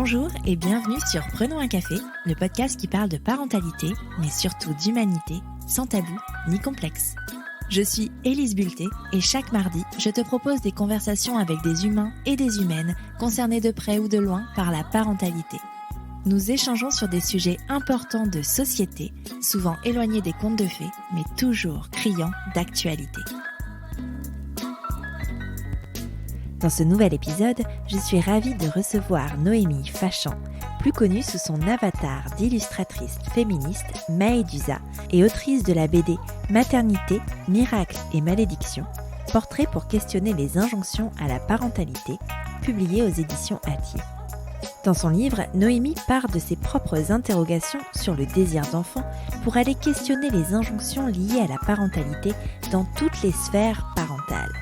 Bonjour et bienvenue sur Prenons un café, le podcast qui parle de parentalité, mais surtout d'humanité, sans tabou ni complexe. Je suis Élise Bulté et chaque mardi, je te propose des conversations avec des humains et des humaines concernés de près ou de loin par la parentalité. Nous échangeons sur des sujets importants de société, souvent éloignés des contes de fées, mais toujours criants d'actualité. Dans ce nouvel épisode, je suis ravie de recevoir Noémie Fachan, plus connue sous son avatar d'illustratrice féministe Maëdusa et autrice de la BD Maternité, Miracle et Malédiction, portrait pour questionner les injonctions à la parentalité, publié aux éditions Hatier. Dans son livre, Noémie part de ses propres interrogations sur le désir d'enfant pour aller questionner les injonctions liées à la parentalité dans toutes les sphères parentales.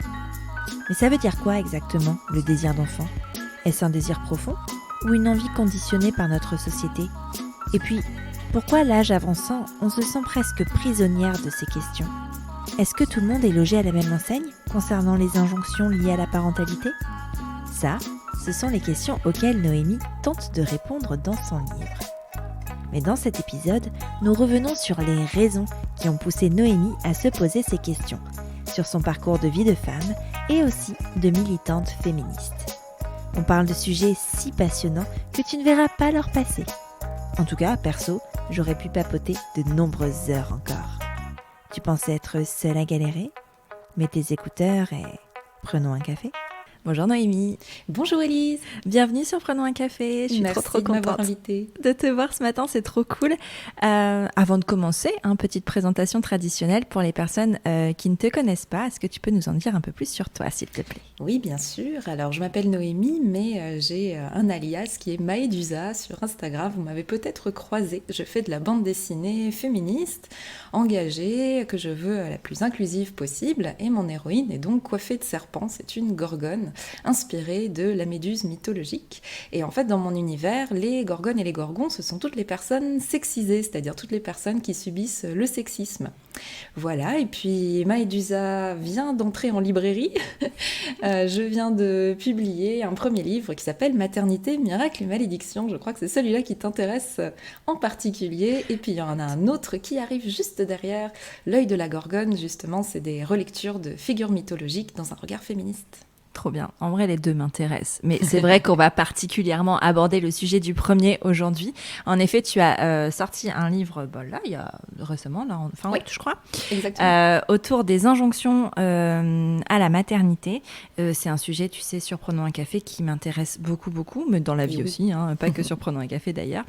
Mais ça veut dire quoi exactement, le désir d'enfant ? Est-ce un désir profond ou une envie conditionnée par notre société ? Et puis, pourquoi l'âge avançant, on se sent presque prisonnière de ces questions ? Est-ce que tout le monde est logé à la même enseigne concernant les injonctions liées à la parentalité ? Ça, ce sont les questions auxquelles Noémie tente de répondre dans son livre. Mais dans cet épisode, nous revenons sur les raisons qui ont poussé Noémie à se poser ces questions, sur son parcours de vie de femme et aussi de militante féministe. On parle de sujets si passionnants que tu ne verras pas leur passer. En tout cas, perso, j'aurais pu papoter de nombreuses heures encore. Tu pensais être seule à galérer ? Mets tes écouteurs et prenons un café. Bonjour Noémie. Bonjour Élise. Bienvenue sur Prenons un café. Je suis Merci trop contente de te voir ce matin, c'est trop cool. Avant de commencer, petite présentation traditionnelle pour les personnes qui ne te connaissent pas. Est-ce que tu peux nous en dire un peu plus sur toi, s'il te plaît ? Oui, bien sûr. Alors, je m'appelle Noémie, mais j'ai un alias qui est Maëdusa sur Instagram. Vous m'avez peut-être croisée. Je fais de la bande dessinée féministe, engagée, que je veux la plus inclusive possible. Et mon héroïne est donc coiffée de serpent. C'est une gorgone inspirée de la méduse mythologique. Et en fait, dans mon univers, les gorgones et les gorgons, ce sont toutes les personnes sexisées, c'est-à-dire toutes les personnes qui subissent le sexisme. Voilà, et puis Maëdusa vient d'entrer en librairie. Je viens de publier un premier livre qui s'appelle Maternité, Miracle et Malédiction. Je crois que c'est celui-là qui t'intéresse en particulier. Et puis il y en a un autre qui arrive juste derrière, L'œil de la gorgone. Justement, c'est des relectures de figures mythologiques dans un regard féministe. Trop bien. En vrai, les deux m'intéressent. Mais c'est vrai qu'on va particulièrement aborder le sujet du premier aujourd'hui. En effet, tu as sorti un livre, là, il y a récemment, là, fin août, je crois. Exactement. Autour des injonctions à la maternité. C'est un sujet, tu sais, sur Prenons un café qui m'intéresse beaucoup, mais dans la vie aussi, pas que sur Prenons un café d'ailleurs.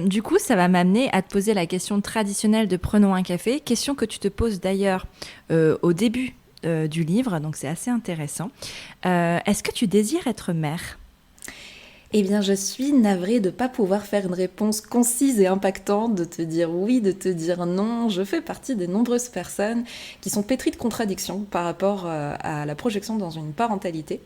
Du coup, ça va m'amener à te poser la question traditionnelle de Prenons un café, question que tu te poses d'ailleurs au début du livre, donc c'est assez intéressant. Est-ce que tu désires être mère ? Eh bien, je suis navrée de ne pas pouvoir faire une réponse concise et impactante, de te dire oui, de te dire non. Je fais partie des nombreuses personnes qui sont pétries de contradictions par rapport à la projection dans une parentalité.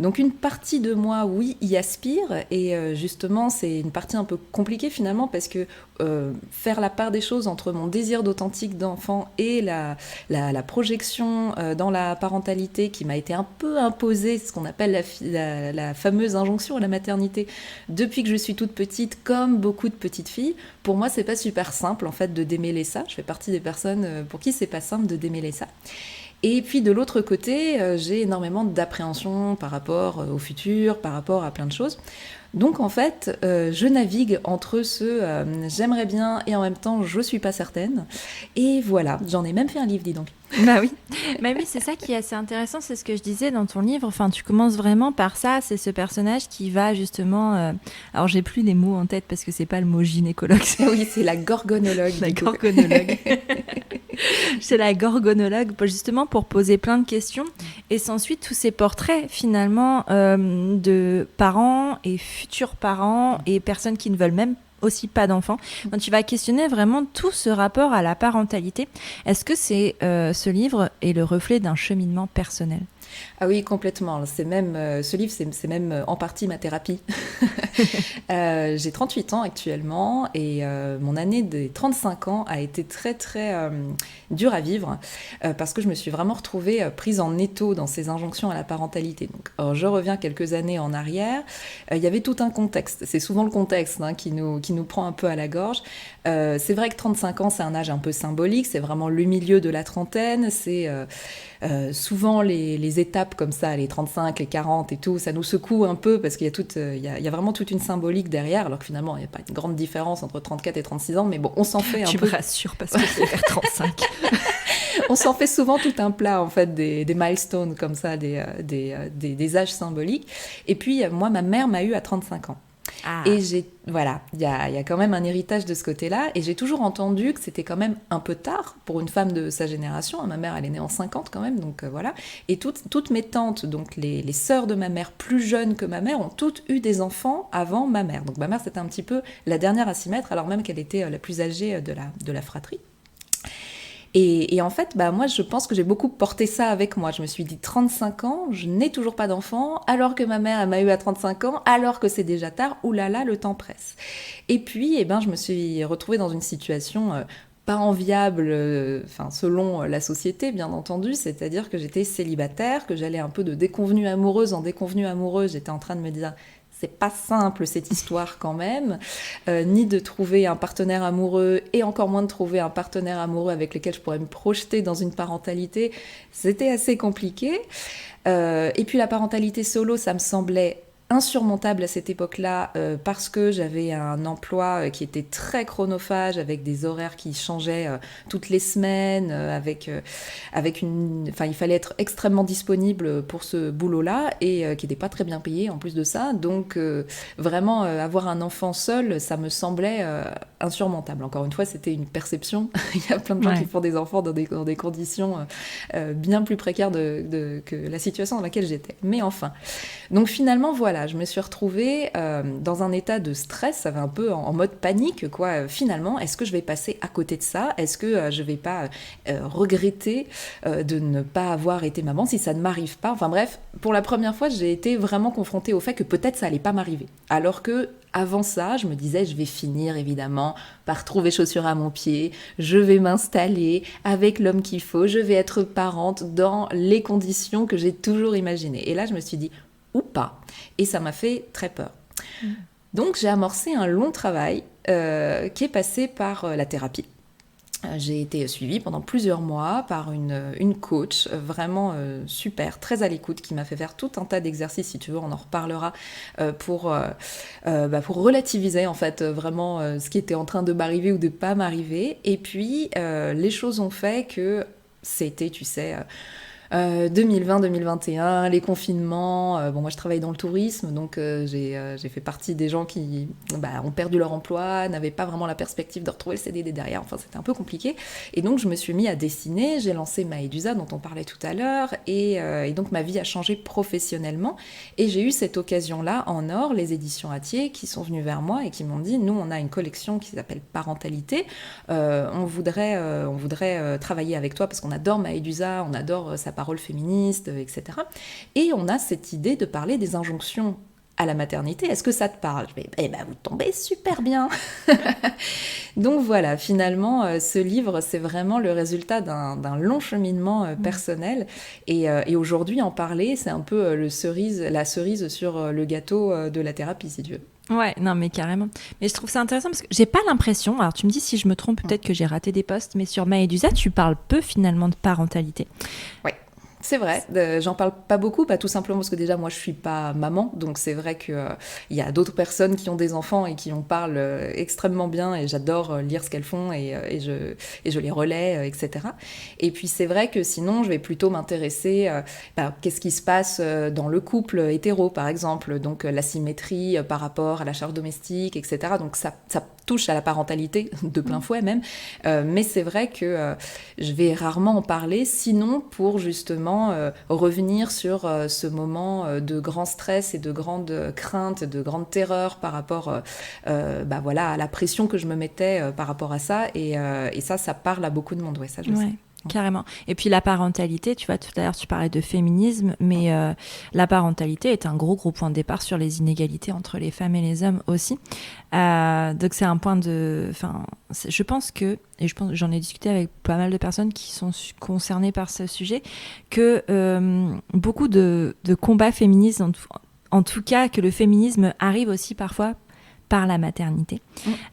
Donc une partie de moi, oui, y aspire, et justement, c'est une partie un peu compliquée finalement, parce que faire la part des choses entre mon désir d'authentique d'enfant et la projection dans la parentalité qui m'a été un peu imposée, ce qu'on appelle la fameuse injonction à la maternité, depuis que je suis toute petite, comme beaucoup de petites filles, pour moi c'est pas super simple en fait de démêler ça. Je fais partie des personnes pour qui c'est pas simple de démêler ça. Et puis de l'autre côté, j'ai énormément d'appréhension par rapport au futur, par rapport à plein de choses. Donc en fait, je navigue entre j'aimerais bien et en même temps je suis pas certaine. Et voilà, j'en ai même fait un livre, dis donc. Bah oui, c'est ça qui est assez intéressant, c'est ce que je disais dans ton livre. Enfin, tu commences vraiment par ça, c'est ce personnage qui va justement. Alors j'ai plus les mots en tête parce que c'est pas le mot gynécologue. Oui, c'est la gorgonologue. La gorgonologue. C'est la gorgonologue, justement pour poser plein de questions. Et s'ensuit tous ces portraits finalement de parents et futurs parents et personnes qui ne veulent même aussi pas d'enfants. Donc tu vas questionner vraiment tout ce rapport à la parentalité. Est-ce que ce livre est le reflet d'un cheminement personnel ? Ah oui, complètement. C'est même, ce livre, c'est même en partie ma thérapie. J'ai 38 ans actuellement et mon année des 35 ans a été très très dure à vivre parce que je me suis vraiment retrouvée prise en étau dans ces injonctions à la parentalité. Donc, alors, je reviens quelques années en arrière. Il y avait tout un contexte. C'est souvent le contexte qui nous prend un peu à la gorge. C'est vrai que 35 ans, c'est un âge un peu symbolique. C'est vraiment le milieu de la trentaine. C'est souvent les étapes comme ça, les 35, les 40 et tout, ça nous secoue un peu parce qu'il y a vraiment toute une symbolique derrière, alors que finalement, il n'y a pas une grande différence entre 34 et 36 ans, mais bon, on s'en fait un peu. Tu me rassures parce que c'est vers 35. On s'en fait souvent tout un plat, en fait, des milestones comme ça, des âges symboliques. Et puis, moi, ma mère m'a eu à 35 ans. Ah. Et voilà, il y a quand même un héritage de ce côté-là. Et j'ai toujours entendu que c'était quand même un peu tard pour une femme de sa génération. Ma mère, elle est née en 50 quand même, donc voilà. Et toutes mes tantes, donc les sœurs de ma mère plus jeunes que ma mère, ont toutes eu des enfants avant ma mère. Donc ma mère, c'était un petit peu la dernière à s'y mettre, alors même qu'elle était la plus âgée de la fratrie. Et en fait, moi, je pense que j'ai beaucoup porté ça avec moi. Je me suis dit, 35 ans, je n'ai toujours pas d'enfant, alors que ma mère, elle m'a eu à 35 ans, alors que c'est déjà tard, oulala, le temps presse. Et puis, je me suis retrouvée dans une situation pas enviable, selon la société, bien entendu, c'est-à-dire que j'étais célibataire, que j'allais un peu de déconvenue amoureuse en déconvenue amoureuse, j'étais en train de me dire... C'est pas simple cette histoire quand même, ni de trouver un partenaire amoureux et encore moins de trouver un partenaire amoureux avec lequel je pourrais me projeter dans une parentalité. C'était assez compliqué. Et puis la parentalité solo, ça me semblait insurmontable à cette époque-là parce que j'avais un emploi qui était très chronophage avec des horaires qui changeaient toutes les semaines il fallait être extrêmement disponible pour ce boulot-là et qui n'était pas très bien payé en plus de ça, donc vraiment avoir un enfant seul, ça me semblait insurmontable. Encore une fois, c'était une perception. Il y a plein de gens qui font des enfants dans des conditions bien plus précaires que la situation dans laquelle j'étais, mais enfin, donc finalement voilà, je me suis retrouvée dans un état de stress, ça va un peu en mode panique, quoi. Finalement, est-ce que je vais passer à côté de ça? Est-ce que je vais pas regretter de ne pas avoir été maman si ça ne m'arrive pas? Enfin bref, pour la première fois, j'ai été vraiment confrontée au fait que peut-être ça allait pas m'arriver. Alors que avant ça, je me disais, je vais finir évidemment par trouver chaussures à mon pied, je vais m'installer avec l'homme qu'il faut, je vais être parente dans les conditions que j'ai toujours imaginées. Et là, je me suis dit, ou pas. Et ça m'a fait très peur. Donc j'ai amorcé un long travail qui est passé par la thérapie. J'ai été suivie pendant plusieurs mois par une coach vraiment super, très à l'écoute, qui m'a fait faire tout un tas d'exercices, si tu veux, on en reparlera, pour relativiser en fait vraiment ce qui était en train de m'arriver ou de pas m'arriver. Et puis les choses ont fait que c'était, tu sais... 2020-2021, les confinements. Moi, je travaille dans le tourisme, donc j'ai fait partie des gens qui ont perdu leur emploi, n'avaient pas vraiment la perspective de retrouver le CDD derrière. Enfin, c'était un peu compliqué. Et donc, je me suis mis à dessiner. J'ai lancé Maedusa, dont on parlait tout à l'heure. Et donc, ma vie a changé professionnellement. Et j'ai eu cette occasion-là, en or, les éditions Hatier, qui sont venues vers moi et qui m'ont dit, nous, on a une collection qui s'appelle Parentalité. On voudrait travailler avec toi parce qu'on adore Maedusa, on adore sa parole féministe, etc. Et on a cette idée de parler des injonctions à la maternité. Est-ce que ça te parle? Je vais, vous tombez super bien. Donc voilà, finalement, ce livre, c'est vraiment le résultat d'un long cheminement personnel. Et aujourd'hui, en parler, c'est un peu la cerise sur le gâteau de la thérapie, si tu veux. Ouais, non, mais carrément. Mais je trouve ça intéressant parce que j'ai pas l'impression, alors tu me dis si je me trompe, peut-être que j'ai raté des postes, mais sur Maedusa, tu parles peu finalement de parentalité. Ouais. C'est vrai, j'en parle pas beaucoup, tout simplement parce que déjà moi je suis pas maman, donc c'est vrai que y a d'autres personnes qui ont des enfants et qui en parlent extrêmement bien, et j'adore lire ce qu'elles font et je les relais, etc. Et puis c'est vrai que sinon je vais plutôt m'intéresser qu'est-ce qui se passe dans le couple hétéro par exemple, donc l'asymétrie par rapport à la charge domestique, etc. Donc ça touche à la parentalité de plein fouet même, mais c'est vrai que je vais rarement en parler, sinon pour justement revenir sur ce moment de grand stress et de grande crainte, de grande terreur par rapport à la pression que je me mettais par rapport à ça, et ça parle à beaucoup de monde, ça je le sais. Carrément. Et puis la parentalité, tu vois, tout à l'heure tu parlais de féminisme, mais la parentalité est un gros point de départ sur les inégalités entre les femmes et les hommes aussi. Donc c'est un point de... je pense que, et j'en ai discuté avec pas mal de personnes qui sont concernées par ce sujet, que beaucoup de combats féministes, en tout cas que le féminisme arrive aussi parfois par la maternité,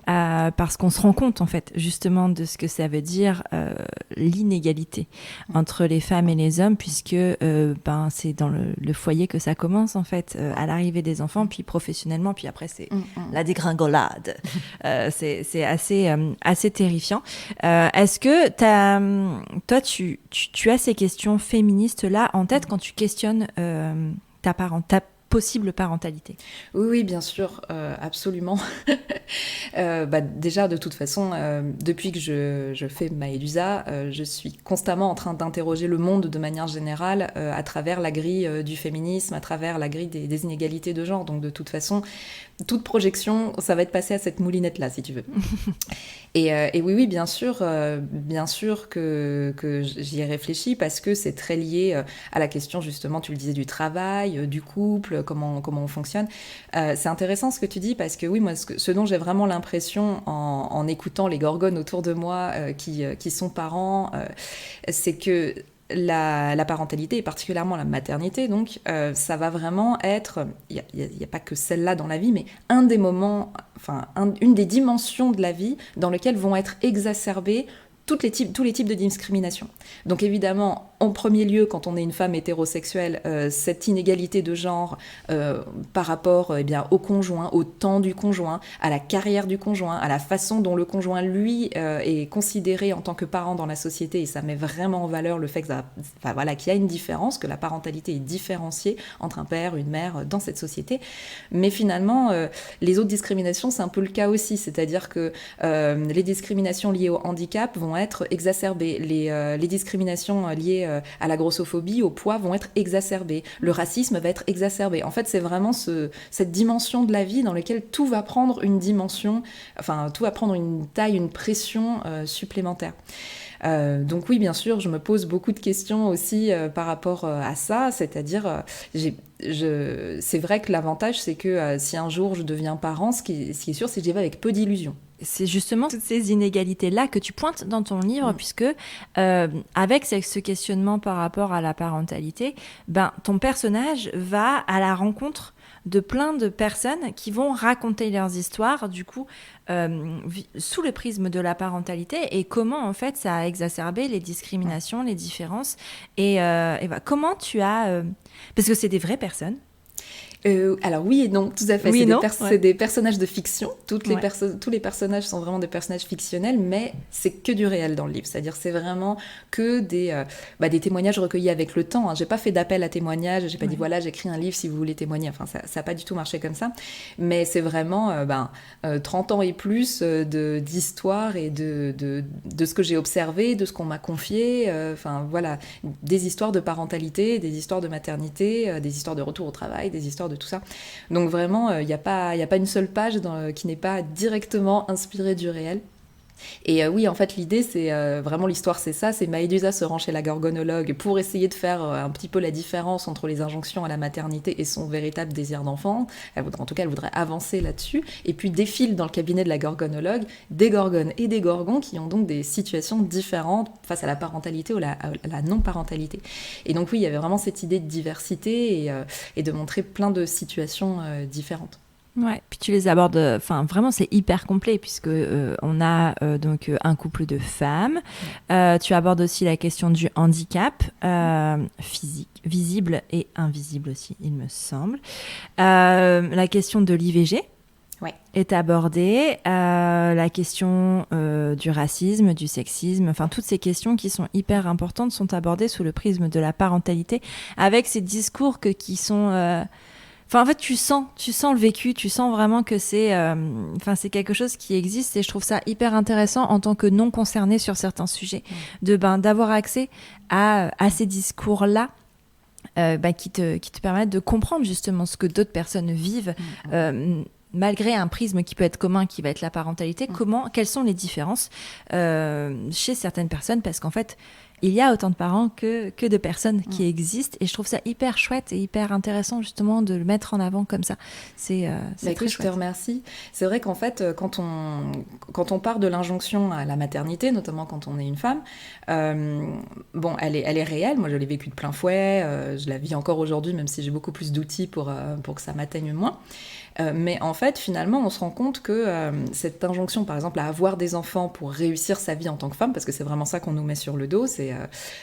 parce qu'on se rend compte en fait justement de ce que ça veut dire l'inégalité entre les femmes et les hommes, puisque c'est dans le foyer que ça commence en fait, à l'arrivée des enfants, puis professionnellement, puis après c'est la dégringolade. C'est assez terrifiant. Est-ce que toi tu as ces questions féministes là en tête quand tu questionnes ta possible parentalité? Oui, bien sûr, absolument. Déjà, de toute façon, depuis que je fais Maëlusa, je suis constamment en train d'interroger le monde de manière générale à travers la grille du féminisme, à travers la grille des inégalités de genre. Donc, de toute façon, toute projection, ça va être passé à cette moulinette-là, si tu veux. Et oui, bien sûr que j'y ai réfléchi, parce que c'est très lié à la question, justement, tu le disais, du travail, du couple, comment on fonctionne. C'est intéressant ce que tu dis, parce que oui, moi, ce dont j'ai vraiment l'impression en écoutant les gorgones autour de moi qui sont parents, c'est que la parentalité, et particulièrement la maternité, donc ça va vraiment être, il n'y a pas que celle-là dans la vie, mais un des moments, une des dimensions de la vie dans lesquelles vont être exacerbés tous les types de discrimination. Donc évidemment, en premier lieu, quand on est une femme hétérosexuelle, cette inégalité de genre par rapport au conjoint, au temps du conjoint, à la carrière du conjoint, à la façon dont le conjoint, lui, est considéré en tant que parent dans la société, et ça met vraiment en valeur le fait qu'il y a une différence, que la parentalité est différenciée entre un père, une mère dans cette société. Mais finalement, les autres discriminations, c'est un peu le cas aussi, c'est-à-dire que les discriminations liées au handicap vont être exacerbées, les discriminations liées à la grossophobie, au poids vont être exacerbées, le racisme va être exacerbé. En fait, c'est vraiment cette dimension de la vie dans laquelle tout va prendre une dimension, tout va prendre une taille, une pression supplémentaire. Donc oui, bien sûr, je me pose beaucoup de questions aussi par rapport à ça, c'est-à-dire, c'est vrai que l'avantage, c'est que si un jour je deviens parent, ce qui est sûr, c'est que j'y vais avec peu d'illusions. C'est justement toutes ces inégalités-là que tu pointes dans ton livre, puisque avec ce questionnement par rapport à la parentalité, ton personnage va à la rencontre de plein de personnes qui vont raconter leurs histoires, du coup, sous le prisme de la parentalité, et comment, en fait, ça a exacerbé les discriminations, les différences. Et comment tu as... parce que c'est des vraies personnes. Alors oui et non, tout à fait. Oui, c'est des personnages de fiction. Tous les personnages sont vraiment des personnages fictionnels, mais c'est que du réel dans le livre. C'est-à-dire, c'est vraiment que des témoignages recueillis avec le temps. J'ai pas fait d'appel à témoignages. J'ai pas dit voilà, j'écris un livre si vous voulez témoigner. Enfin, ça a pas du tout marché comme ça. Mais c'est vraiment 30 ans et plus d'histoire et de ce que j'ai observé, de ce qu'on m'a confié. Des histoires de parentalité, des histoires de maternité, des histoires de retour au travail, des histoires de tout ça. Donc vraiment, il n'y a pas une seule page qui n'est pas directement inspirée du réel. Et oui, en fait, l'idée, c'est vraiment l'histoire, c'est ça, c'est Maëlusa se rend chez la gorgonologue pour essayer de faire un petit peu la différence entre les injonctions à la maternité et son véritable désir d'enfant. Elle voudrait avancer là-dessus, et puis défile dans le cabinet de la gorgonologue des gorgones et des gorgons qui ont donc des situations différentes face à la parentalité ou à la non-parentalité. Et donc oui, il y avait vraiment cette idée de diversité et de montrer plein de situations différentes. Ouais, puis tu les abordes, vraiment c'est hyper complet, puisque on a donc un couple de femmes. Tu abordes aussi la question du handicap physique, visible et invisible aussi, il me semble. La question de l'IVG est abordée, la question du racisme, du sexisme, toutes ces questions qui sont hyper importantes sont abordées sous le prisme de la parentalité, avec ces discours qui sont... en fait, tu sens le vécu, tu sens vraiment que c'est quelque chose qui existe, et je trouve ça hyper intéressant en tant que non concerné sur certains sujets, d'avoir accès à ces discours-là qui te permettent de comprendre justement ce que d'autres personnes vivent, malgré un prisme qui peut être commun, qui va être la parentalité, quelles sont les différences chez certaines personnes, parce qu'en fait, il y a autant de parents que de personnes qui existent, et je trouve ça hyper chouette et hyper intéressant justement de le mettre en avant comme ça. C'est très chouette. Je te remercie. C'est vrai qu'en fait, quand on part de l'injonction à la maternité, notamment quand on est une femme, bon, elle est réelle. Moi, je l'ai vécue de plein fouet. Je la vis encore aujourd'hui, même si j'ai beaucoup plus d'outils pour que ça m'atteigne moins. Mais en fait, finalement, on se rend compte que cette injonction, par exemple, à avoir des enfants pour réussir sa vie en tant que femme, parce que c'est vraiment ça qu'on nous met sur le dos, c'est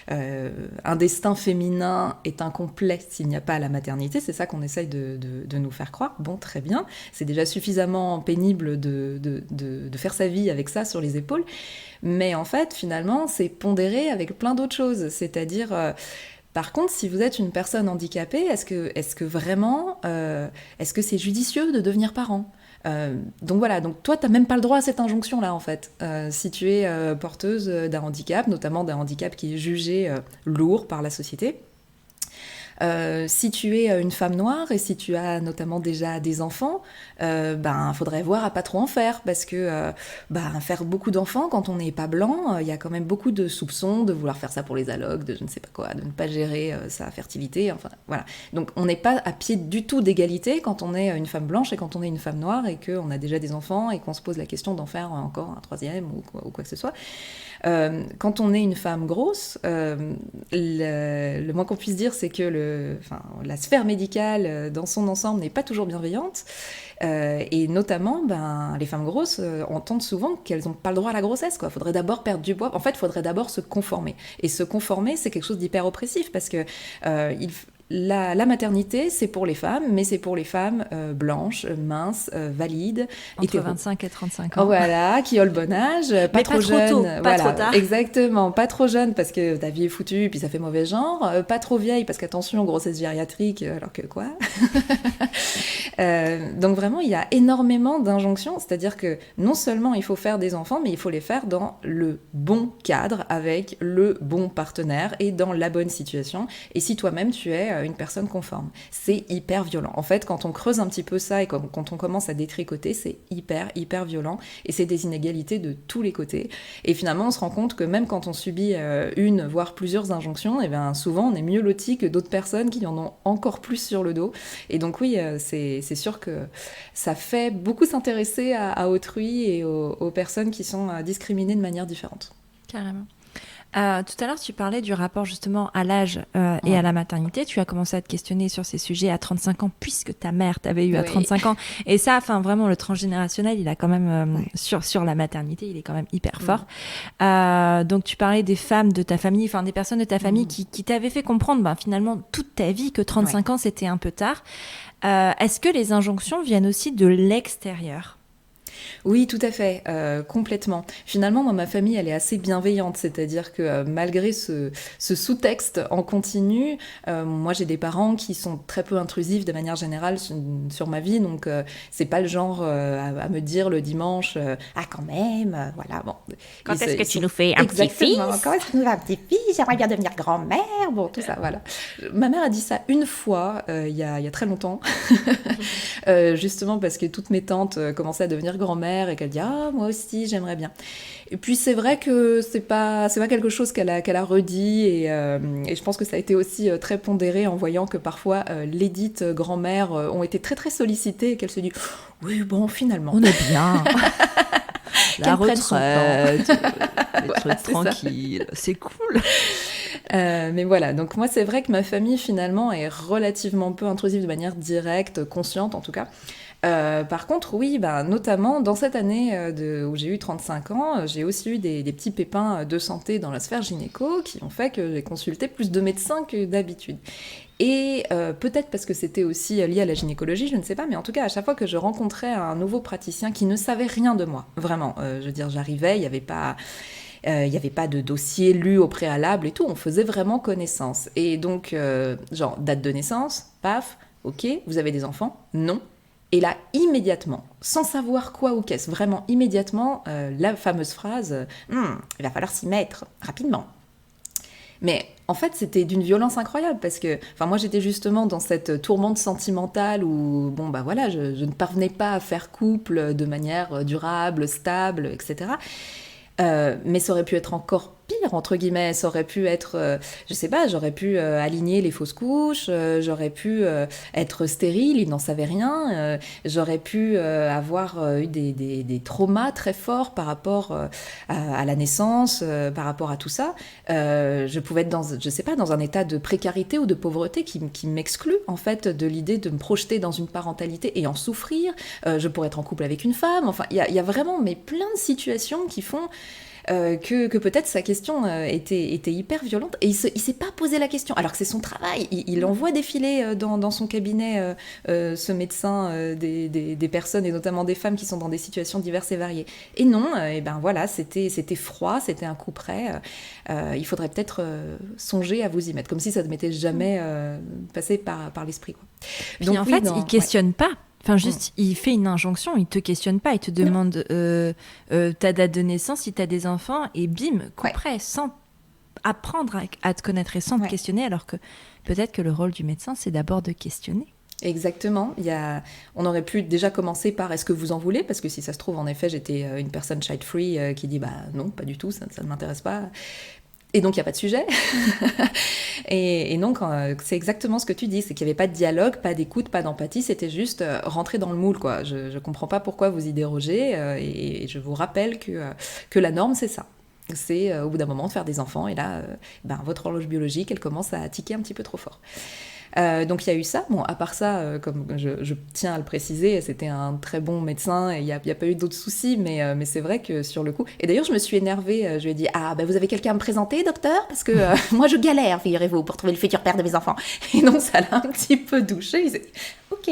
un destin féminin est incomplet s'il n'y a pas la maternité, c'est ça qu'on essaye de nous faire croire. Bon, très bien, c'est déjà suffisamment pénible de faire sa vie avec ça sur les épaules, mais en fait, finalement, c'est pondéré avec plein d'autres choses, c'est-à-dire... Par contre, si vous êtes une personne handicapée, est-ce que vraiment, est-ce que c'est judicieux de devenir parent ? Donc voilà, donc toi, t'as même pas le droit à cette injonction-là, en fait. Si tu es porteuse d'un handicap, notamment d'un handicap qui est jugé lourd par la société. Si tu es une femme noire et si tu as notamment déjà des enfants, faudrait voir à pas trop en faire, parce que faire beaucoup d'enfants quand on n'est pas blanc, il y a quand même beaucoup de soupçons de vouloir faire ça pour les allocs, de je ne sais pas quoi, de ne pas gérer sa fertilité, enfin voilà. Donc on n'est pas à pied du tout d'égalité quand on est une femme blanche et quand on est une femme noire et qu'on a déjà des enfants et qu'on se pose la question d'en faire encore un troisième ou quoi que ce soit. Quand on est une femme grosse, le moins qu'on puisse dire, c'est que la sphère médicale dans son ensemble n'est pas toujours bienveillante. Et notamment, les femmes grosses entendent souvent qu'elles n'ont pas le droit à la grossesse. Il faudrait d'abord perdre du poids. En fait, il faudrait d'abord se conformer. Et se conformer, c'est quelque chose d'hyper oppressif parce que la maternité, c'est pour les femmes, mais c'est pour les femmes blanches, minces, valides. Entre 25 et 35 ans. Voilà, qui ont le bon âge, pas trop jeune. Tôt, pas trop tard. Exactement, pas trop jeune parce que ta vie est foutue et puis ça fait mauvais genre. Pas trop vieille parce qu'attention, grossesse gériatrique, alors que quoi. Donc vraiment, il y a énormément d'injonctions, c'est-à-dire que non seulement il faut faire des enfants, mais il faut les faire dans le bon cadre, avec le bon partenaire et dans la bonne situation. Et si toi-même tu es une personne conforme, c'est hyper violent. En fait, quand on creuse un petit peu ça et quand on commence à détricoter, c'est hyper violent et c'est des inégalités de tous les côtés. Et finalement, on se rend compte que même quand on subit une, voire plusieurs injonctions, et souvent on est mieux loti que d'autres personnes qui en ont encore plus sur le dos. Et donc oui, c'est sûr que ça fait beaucoup s'intéresser à autrui et aux personnes qui sont discriminées de manière différente. Carrément. Tout à l'heure, tu parlais du rapport justement à l'âge et à la maternité. Tu as commencé à te questionner sur ces sujets à 35 ans, puisque ta mère t'avait eu à 35 ans. Et ça, vraiment, le transgénérationnel, il a quand même, sur la maternité, il est quand même hyper fort. Donc, tu parlais des femmes de ta famille, des personnes de ta famille qui t'avaient fait comprendre, finalement, toute ta vie, que 35 ans, c'était un peu tard. Est-ce que les injonctions viennent aussi de l'extérieur ? Oui, tout à fait, complètement. Finalement, moi, ma famille, elle est assez bienveillante, c'est-à-dire que malgré ce sous-texte en continu, moi, j'ai des parents qui sont très peu intrusifs de manière générale sur ma vie, donc c'est pas le genre à me dire le dimanche « Ah, quand même, voilà, bon. » Quand est-ce que tu nous fais un petit-fils ? Quand est-ce que tu nous fais un petit-fils ? J'aimerais bien devenir grand-mère, bon, tout ça, voilà. Ma mère a dit ça une fois, il y a très longtemps, justement parce que toutes mes tantes commençaient à devenir grand-mère et qu'elle dit « Ah, moi aussi, j'aimerais bien ». Et puis c'est vrai que c'est pas quelque chose qu'elle a redit et je pense que ça a été aussi très pondéré en voyant que parfois les dites grand-mères ont été très très sollicitées et qu'elle se dit « Oui, bon, finalement. » On est bien. La retraite, les voilà, trucs tranquilles, c'est cool. Mais voilà, donc moi c'est vrai que ma famille finalement est relativement peu intrusive de manière directe, consciente en tout cas. Par contre, oui, notamment dans cette année où j'ai eu 35 ans, j'ai aussi eu des petits pépins de santé dans la sphère gynéco qui ont fait que j'ai consulté plus de médecins que d'habitude. Et peut-être parce que c'était aussi lié à la gynécologie, je ne sais pas, mais en tout cas, à chaque fois que je rencontrais un nouveau praticien qui ne savait rien de moi, vraiment, je veux dire, j'arrivais, il n'y avait pas de dossier lu au préalable et tout, on faisait vraiment connaissance. Et donc, genre, date de naissance, paf, ok, vous avez des enfants ? Non. Et là, immédiatement, sans savoir quoi ou qu'est-ce, vraiment immédiatement, la fameuse phrase « Il va falloir s'y mettre, rapidement ». Mais en fait, c'était d'une violence incroyable parce que, moi, j'étais justement dans cette tourmente sentimentale où, je ne parvenais pas à faire couple de manière durable, stable, etc. Mais ça aurait pu être encore pire, entre guillemets. Ça aurait pu être, j'aurais pu aligner les fausses couches, j'aurais pu être stérile, il n'en savait rien, j'aurais pu avoir eu des traumas très forts par rapport à la naissance, par rapport à tout ça. Je pouvais être dans un état de précarité ou de pauvreté qui m'exclut, en fait, de l'idée de me projeter dans une parentalité et en souffrir. Je pourrais être en couple avec une femme. Enfin, il y a vraiment plein de situations qui font que peut-être sa question était hyper violente et il s'est pas posé la question alors que c'est son travail. Il envoie défiler dans son cabinet ce médecin des personnes et notamment des femmes qui sont dans des situations diverses et variées. Et non, c'était froid, c'était un coup près. Il faudrait peut-être songer à vous y mettre, comme si ça ne m'était jamais passé par l'esprit, quoi. Puis donc, en fait, il questionne pas. Enfin, juste, il fait une injonction, il te questionne pas, il te demande ta date de naissance, si tu as des enfants, et bim, coup près, sans apprendre à te connaître et sans te questionner, alors que peut-être que le rôle du médecin, c'est d'abord de questionner. Exactement. On aurait pu déjà commencer par est-ce que vous en voulez, parce que si ça se trouve, en effet, j'étais une personne child-free qui dit non, pas du tout, ça ne m'intéresse pas. Et donc, il n'y a pas de sujet. et donc, c'est exactement ce que tu dis, c'est qu'il n'y avait pas de dialogue, pas d'écoute, pas d'empathie, c'était juste rentrer dans le moule, quoi. Je ne comprends pas pourquoi vous y dérogez, et je vous rappelle que la norme, c'est ça. C'est au bout d'un moment de faire des enfants, et là, votre horloge biologique, elle commence à tiquer un petit peu trop fort. Donc il y a eu ça. Bon, à part ça, comme je tiens à le préciser, c'était un très bon médecin et il n'y a pas eu d'autres soucis, mais c'est vrai que sur le coup... Et d'ailleurs, je me suis énervée, je lui ai dit « Ah, vous avez quelqu'un à me présenter, docteur ? Parce que moi, je galère, figurez-vous, pour trouver le futur père de mes enfants. » Et donc, ça l'a un petit peu douché. Il s'est dit « Ok. »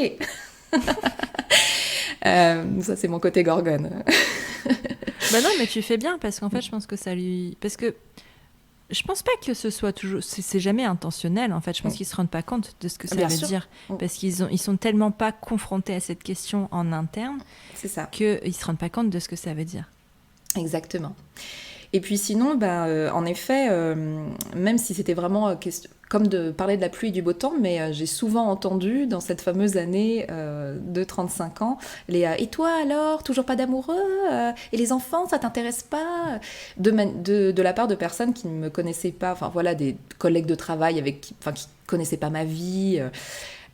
Ça, c'est mon côté gorgone. Non, mais tu fais bien, parce qu'en fait, je pense que ça lui... Parce que je pense pas que ce soit toujours... C'est jamais intentionnel, en fait. Je pense qu'ils se rendent pas compte de ce que ça veut dire. Parce qu'ils sont tellement pas confrontés à cette question en interne, c'est ça, qu'ils se rendent pas compte de ce que ça veut dire. Exactement. Et puis sinon, en effet, même si c'était vraiment comme de parler de la pluie et du beau temps, mais j'ai souvent entendu dans cette fameuse année de 35 ans, et toi alors, toujours pas d'amoureux et les enfants, ça t'intéresse pas de la part de personnes qui ne me connaissaient pas, des collègues de travail qui connaissaient pas ma vie.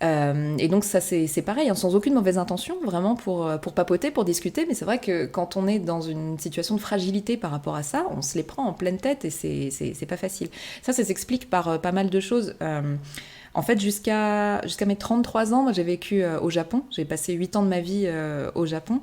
Et donc ça c'est pareil, sans aucune mauvaise intention, vraiment pour papoter, pour discuter, mais c'est vrai que quand on est dans une situation de fragilité par rapport à ça, on se les prend en pleine tête et c'est pas facile. Ça s'explique par pas mal de choses. En fait, jusqu'à mes 33 ans, moi, j'ai vécu au Japon. J'ai passé 8 ans de ma vie au Japon.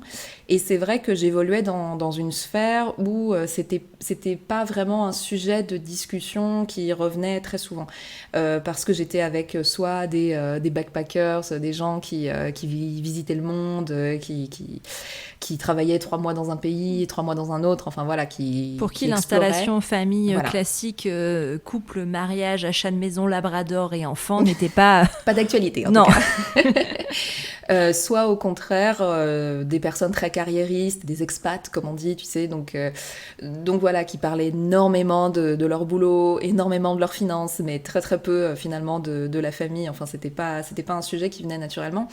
Et c'est vrai que j'évoluais dans une sphère où c'était pas vraiment un sujet de discussion qui revenait très souvent. Parce que j'étais avec soit des backpackers, des gens qui visitaient le monde, qui travaillaient 3 mois dans un pays, 3 mois dans un autre, pour qui l'installation famille classique, couple, mariage, achat de maison, labrador et enfants n'était pas... Pas d'actualité, en tout cas. Soit au contraire, des personnes très carriéristes, des expats, comme on dit, tu sais, donc voilà, qui parlaient énormément de leur boulot, énormément de leurs finances, mais très très peu finalement de la famille. Enfin, c'était pas un sujet qui venait naturellement.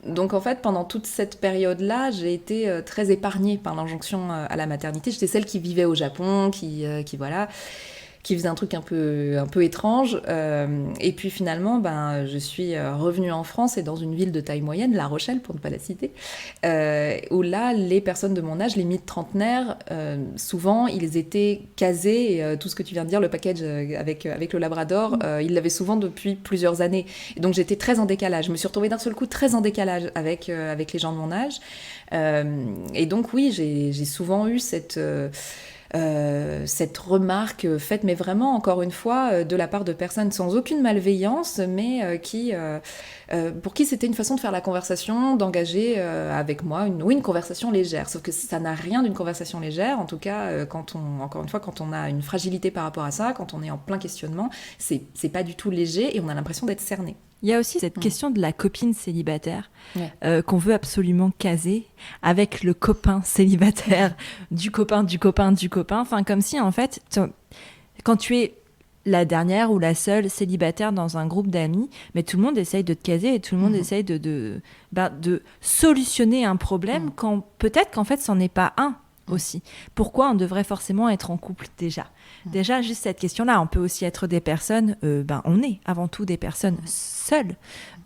Donc en fait, pendant toute cette période-là, j'ai été très épargnée par l'injonction à la maternité. J'étais celle qui vivait au Japon, qui faisait un truc un peu étrange. Et puis finalement, je suis revenue en France et dans une ville de taille moyenne, La Rochelle, pour ne pas la citer, où là, les personnes de mon âge, les mi-trentenaires, souvent, ils étaient casés, et tout ce que tu viens de dire, le package avec le Labrador, ils l'avaient souvent depuis plusieurs années. Et donc j'étais très en décalage. Je me suis retrouvée d'un seul coup très en décalage avec les gens de mon âge. Et donc oui, j'ai souvent eu cette remarque faite, mais vraiment, encore une fois, de la part de personnes sans aucune malveillance, mais pour qui c'était une façon de faire la conversation, d'engager avec moi une conversation légère. Sauf que ça n'a rien d'une conversation légère, en tout cas, quand on a une fragilité par rapport à ça, quand on est en plein questionnement, c'est pas du tout léger et on a l'impression d'être cerné. Il y a aussi cette question de la copine célibataire qu'on veut absolument caser avec le copain célibataire du copain. Enfin, comme si, en fait, quand tu es la dernière ou la seule célibataire dans un groupe d'amis, mais tout le monde essaye de te caser et tout le monde essaye de solutionner un problème quand peut-être qu'en fait, c'en est pas un aussi. Pourquoi on devrait forcément être en couple déjà ? Déjà, juste cette question-là, on peut aussi être des personnes, on est avant tout des personnes seules.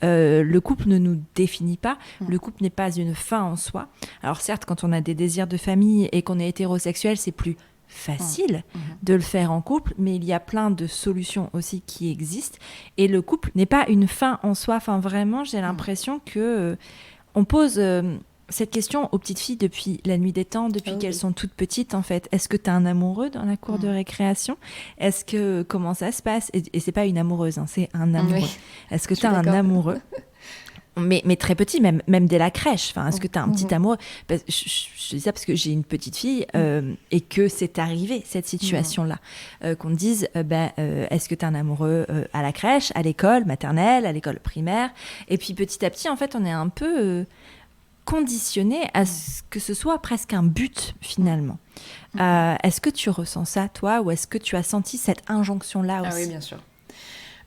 Le couple ne nous définit pas, le couple n'est pas une fin en soi. Alors certes, quand on a des désirs de famille et qu'on est hétérosexuel, c'est plus facile de le faire en couple, mais il y a plein de solutions aussi qui existent. Et le couple n'est pas une fin en soi. Enfin, vraiment, j'ai l'impression que on pose cette question aux petites filles depuis la nuit des temps, depuis qu'elles sont toutes petites, en fait. Est-ce que tu as un amoureux dans la cour de récréation ? Comment ça se passe ? Et c'est pas une amoureuse, c'est un amoureux. Oui. Est-ce que tu as un amoureux ? mais très petit, même dès la crèche. Enfin, est-ce que tu as un petit amoureux ? Je dis ça parce que j'ai une petite fille et que c'est arrivé, cette situation-là. Qu'on te dise, est-ce que tu as un amoureux à la crèche, à l'école maternelle, à l'école primaire ? Et puis petit à petit, en fait, on est un peu conditionné à ce que ce soit presque un but, finalement. Est-ce que tu ressens ça, toi, ou est-ce que tu as senti cette injonction-là aussi ? Ah oui, bien sûr.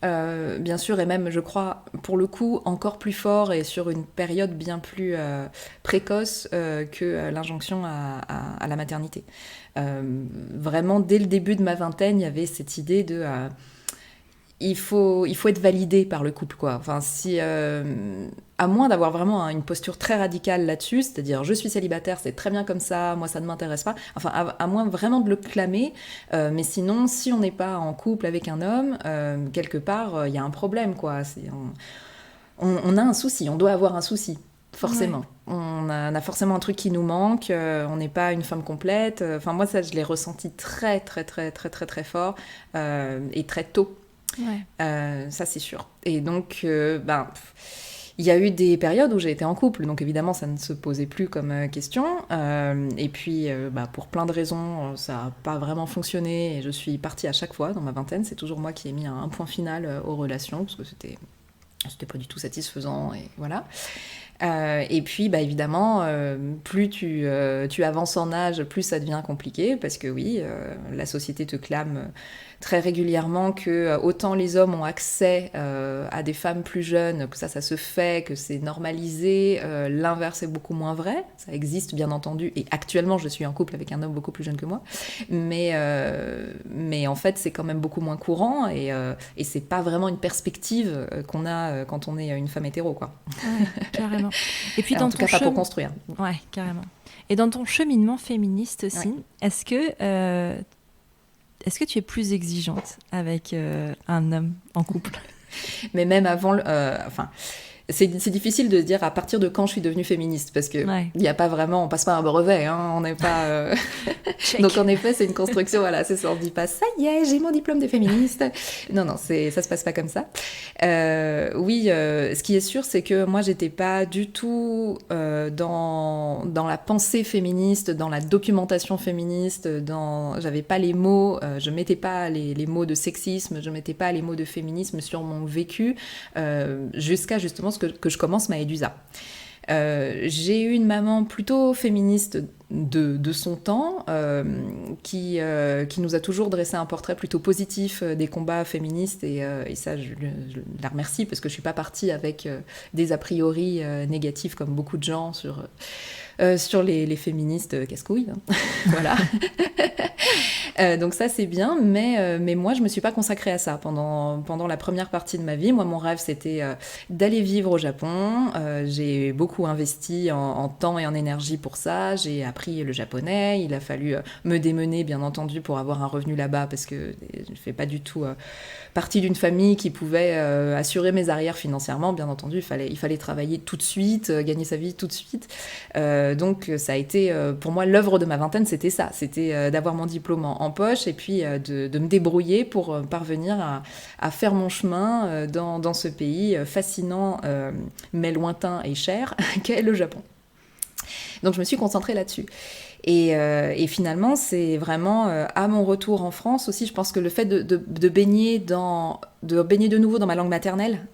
Bien sûr, et même, je crois, pour le coup, encore plus fort et sur une période bien plus précoce que l'injonction à la maternité. Vraiment, dès le début de ma vingtaine, il y avait cette idée de... il faut être validé par le couple, quoi. Enfin, à moins d'avoir vraiment une posture très radicale là-dessus, c'est-à-dire je suis célibataire, c'est très bien comme ça, moi ça ne m'intéresse pas, enfin à moins vraiment de le clamer, mais sinon si on n'est pas en couple avec un homme, quelque part il y a un problème, quoi. On a un souci, on doit avoir un souci, forcément. Ouais. On a forcément un truc qui nous manque, on n'est pas une femme complète, enfin moi ça je l'ai ressenti très très très très très très fort et très tôt. Ouais. Ça c'est sûr. Et donc il y a eu des périodes où j'ai été en couple, donc évidemment ça ne se posait plus comme question, et puis pour plein de raisons ça n'a pas vraiment fonctionné et je suis partie à chaque fois dans ma vingtaine. C'est toujours moi qui ai mis un point final aux relations parce que c'était pas du tout satisfaisant et voilà. Et puis évidemment plus tu avances en âge, plus ça devient compliqué parce que oui, la société te clame très régulièrement que autant les hommes ont accès à des femmes plus jeunes, que ça se fait, que c'est normalisé, l'inverse est beaucoup moins vrai. Ça existe bien entendu et actuellement je suis en couple avec un homme beaucoup plus jeune que moi, mais en fait c'est quand même beaucoup moins courant et c'est pas vraiment une perspective qu'on a quand on est une femme hétéro, quoi. Ouais, carrément. Et puis en tout cas pas pour construire. Ouais, carrément. Et dans ton cheminement féministe aussi, est-ce que tu es plus exigeante avec un homme en couple ? Mais même avant, c'est difficile de dire à partir de quand je suis devenue féministe, parce que il y a pas vraiment, on passe pas un brevet, on n'est pas. Donc en effet, c'est une construction, voilà, c'est ça. On dit pas ça y est, j'ai mon diplôme de féministe. Non, ça se passe pas comme ça. Oui, ce qui est sûr, c'est que moi, j'étais pas du tout dans la pensée féministe, dans la documentation féministe, j'avais pas les mots, je mettais pas les mots de sexisme, je mettais pas les mots de féminisme sur mon vécu, jusqu'à justement que je commence Maëdusa. J'ai eu une maman plutôt féministe de son temps, qui nous a toujours dressé un portrait plutôt positif des combats féministes, et ça je la remercie parce que je suis pas partie avec des a priori négatifs comme beaucoup de gens sur les féministes casse-couilles, voilà. Donc ça c'est bien, mais moi je me suis pas consacrée à ça pendant la première partie de ma vie. Moi mon rêve c'était d'aller vivre au Japon. J'ai beaucoup investi en temps et en énergie pour ça. J'ai appris le japonais. Il a fallu me démener bien entendu pour avoir un revenu là-bas parce que je ne fais pas du tout partie d'une famille qui pouvait assurer mes arrières financièrement. Bien entendu il fallait travailler tout de suite, gagner sa vie tout de suite. Donc ça a été pour moi l'œuvre de ma vingtaine, c'était ça, c'était d'avoir mon diplôme en poche et puis de me débrouiller pour parvenir à faire mon chemin dans ce pays fascinant mais lointain et cher qu'est le Japon. Donc je me suis concentrée là-dessus. Et finalement, c'est vraiment à mon retour en France aussi, je pense que le fait de baigner de nouveau dans ma langue maternelle,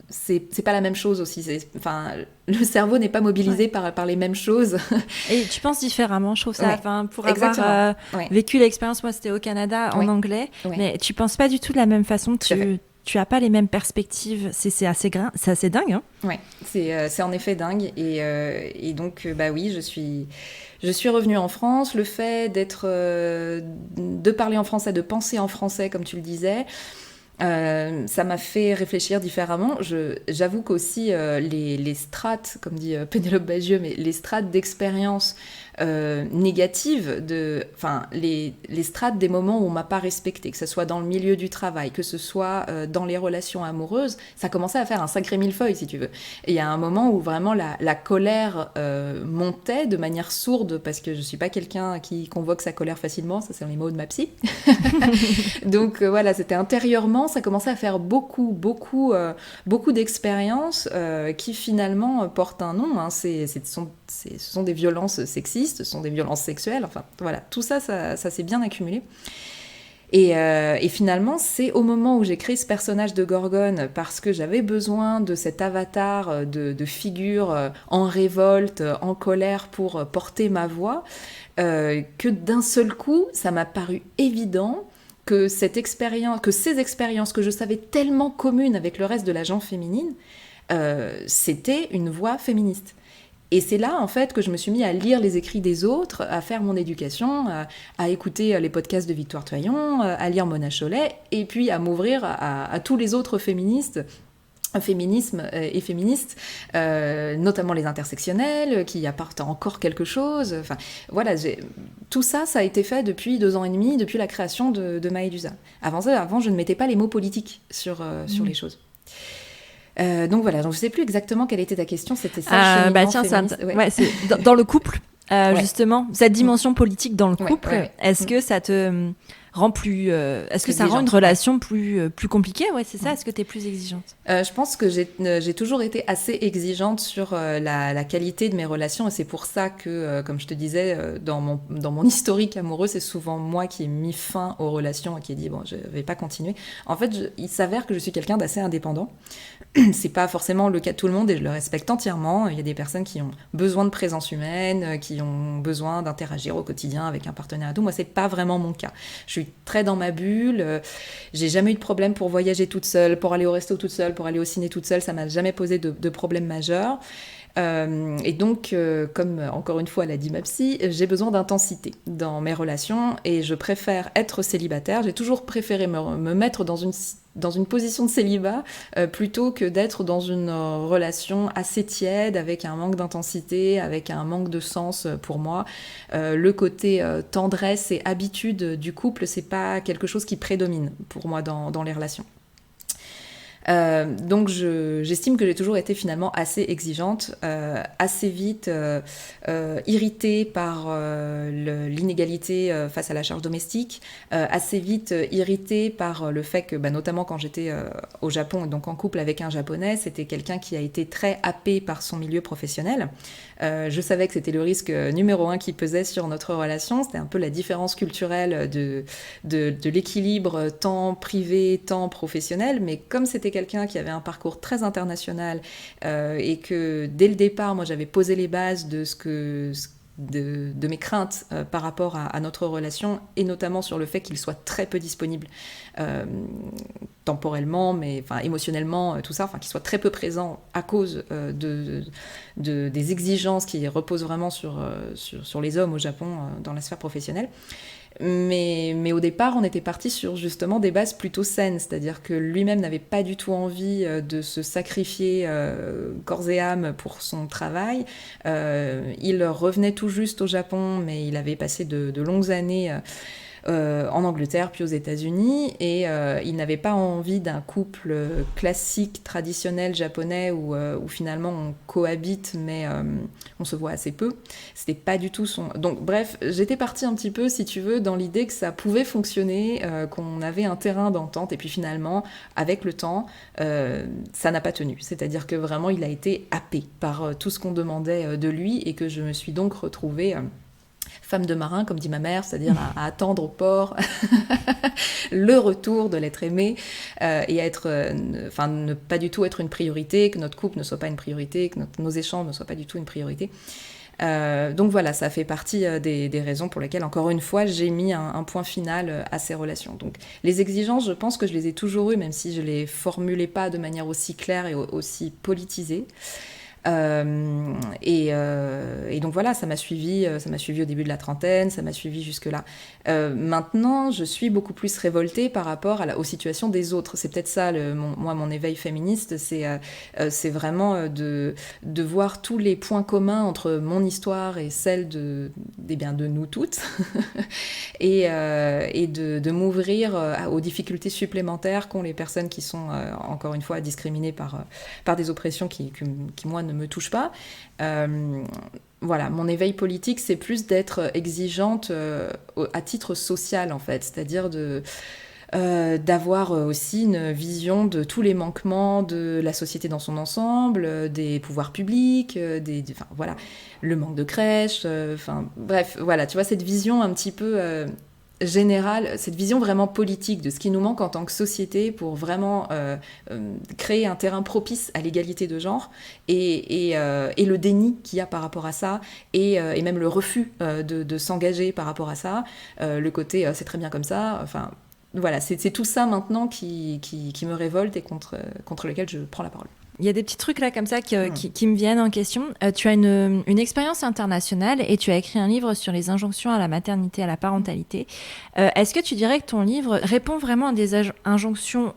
c'est pas la même chose aussi. Enfin, le cerveau n'est pas mobilisé par les mêmes choses. Et tu penses différemment, je trouve ça. Enfin, pour Exactement. avoir vécu l'expérience, moi c'était au Canada en anglais, mais tu penses pas du tout de la même façon. Tu as pas les mêmes perspectives. C'est assez dingue. Hein. Ouais, c'est en effet dingue. Et donc, bah oui, je suis revenue en France. Le fait de parler en français, de penser en français, comme tu le disais, ça m'a fait réfléchir différemment. J'avoue qu'aussi les strates, comme dit Pénélope Bagieux, mais les strates d'expérience négatives, les strates des moments où on m'a pas respectée, que ce soit dans le milieu du travail, que ce soit dans les relations amoureuses, ça commençait à faire un sacré millefeuille, si tu veux. Et il y a un moment où vraiment la colère montait de manière sourde, parce que je suis pas quelqu'un qui convoque sa colère facilement, ça c'est les mots de ma psy. Donc voilà, c'était intérieurement, ça commençait à faire beaucoup d'expériences qui finalement portent un nom. Hein. Ce sont des violences sexistes, ce sont des violences sexuelles. Enfin voilà, tout ça s'est bien accumulé. Et finalement, c'est au moment où j'ai créé ce personnage de Gorgone, parce que j'avais besoin de cet avatar de figure en révolte, en colère pour porter ma voix, que d'un seul coup, ça m'a paru évident que ces expériences que je savais tellement communes avec le reste de la gente féminine, c'était une voix féministe. Et c'est là, en fait, que je me suis mis à lire les écrits des autres, à faire mon éducation, à écouter les podcasts de Victoire Toyon, à lire Mona Chollet, et puis à m'ouvrir à tous les autres féministes, notamment les intersectionnels, qui apportent encore quelque chose. Enfin, voilà, tout ça a été fait depuis 2 ans et demi, depuis la création de Maëdusa. Avant, je ne mettais pas les mots politiques sur les choses. Donc voilà, donc je ne sais plus exactement quelle était ta question, c'était ça, c'est dans le couple, justement, cette dimension politique dans le couple, est-ce que ça te rend plus... est-ce que ça rend une relation plus compliquée ? Ouais, c'est ça. Est-ce que tu es plus exigeante ? Je pense que j'ai toujours été assez exigeante sur la qualité de mes relations, et c'est pour ça que, comme je te disais, dans mon historique amoureux, c'est souvent moi qui ai mis fin aux relations et qui ai dit, bon, je vais pas continuer. En fait, il s'avère que je suis quelqu'un d'assez indépendant. C'est pas forcément le cas de tout le monde, et je le respecte entièrement. Il y a des personnes qui ont besoin de présence humaine, qui ont besoin d'interagir au quotidien avec un partenaire et tout. Moi, c'est pas vraiment mon cas. Je suis très dans ma bulle. J'ai jamais eu de problème pour voyager toute seule, pour aller au resto toute seule, pour aller au ciné toute seule. Ça m'a jamais posé de problème majeur. Et donc, comme encore une fois l'a dit ma psy, j'ai besoin d'intensité dans mes relations, et je préfère être célibataire. J'ai toujours préféré me mettre dans une position de célibat plutôt que d'être dans une relation assez tiède, avec un manque d'intensité, avec un manque de sens pour moi. Le côté tendresse et habitude du couple, c'est pas quelque chose qui prédomine pour moi dans les relations. Donc j'estime que j'ai toujours été finalement assez exigeante, assez vite irritée par l'inégalité face à la charge domestique, assez vite irritée par le fait que, notamment quand j'étais au Japon, donc en couple avec un Japonais, c'était quelqu'un qui a été très happé par son milieu professionnel. Je savais que c'était le risque numéro 1 qui pesait sur notre relation. C'était un peu la différence culturelle de l'équilibre tant privé, tant professionnel. Mais comme c'était quelqu'un qui avait un parcours très international et que dès le départ, moi, j'avais posé les bases de mes craintes par rapport à notre relation, et notamment sur le fait qu'il soit très peu disponible temporellement, mais émotionnellement, tout ça, qu'il soit très peu présent à cause des exigences qui reposent vraiment sur les hommes au Japon dans la sphère professionnelle. Mais au départ, on était parti sur justement des bases plutôt saines, c'est-à-dire que lui-même n'avait pas du tout envie de se sacrifier corps et âme pour son travail. Il revenait tout juste au Japon, mais il avait passé de longues années en Angleterre puis aux États-Unis, et il n'avait pas envie d'un couple classique, traditionnel japonais où finalement on cohabite mais on se voit assez peu. C'était pas du tout son... Donc bref, j'étais partie un petit peu, si tu veux, dans l'idée que ça pouvait fonctionner, qu'on avait un terrain d'entente, et puis finalement, avec le temps, ça n'a pas tenu. C'est-à-dire que vraiment, il a été happé par tout ce qu'on demandait de lui, et que je me suis donc retrouvée... femme de marin, comme dit ma mère, c'est-à-dire à attendre au port le retour de l'être aimé, et à être, ne pas du tout être une priorité, que notre couple ne soit pas une priorité, que nos échanges ne soient pas du tout une priorité. Donc voilà, ça fait partie des raisons pour lesquelles, encore une fois, j'ai mis un point final à ces relations. Donc les exigences, je pense que je les ai toujours eues, même si je les formulais pas de manière aussi claire et aussi politisée. Et donc voilà, ça m'a suivi au début de la trentaine, ça m'a suivi jusque-là. Maintenant, je suis beaucoup plus révoltée par rapport aux situations des autres. C'est peut-être ça, mon éveil féministe, c'est vraiment de voir tous les points communs entre mon histoire et celle de nous toutes, et de m'ouvrir aux difficultés supplémentaires qu'ont les personnes qui sont, encore une fois, discriminées par des oppressions qui moi, ne me touchent pas. Voilà, mon éveil politique, c'est plus d'être exigeante à titre social, en fait, c'est-à-dire d'avoir aussi une vision de tous les manquements de la société dans son ensemble, des pouvoirs publics, voilà, le manque de crèches, bref, voilà, tu vois, cette vision un petit peu... générale, cette vision vraiment politique de ce qui nous manque en tant que société pour vraiment créer un terrain propice à l'égalité de genre, et le déni qu'il y a par rapport à ça, et même le refus de s'engager par rapport à ça, le côté c'est très bien comme ça, enfin voilà, c'est tout ça maintenant qui me révolte et contre lequel je prends la parole. Il y a des petits trucs là comme ça qui me viennent en question. Tu as une expérience internationale et tu as écrit un livre sur les injonctions à la maternité, à la parentalité. Est-ce que tu dirais que ton livre répond vraiment à des injonctions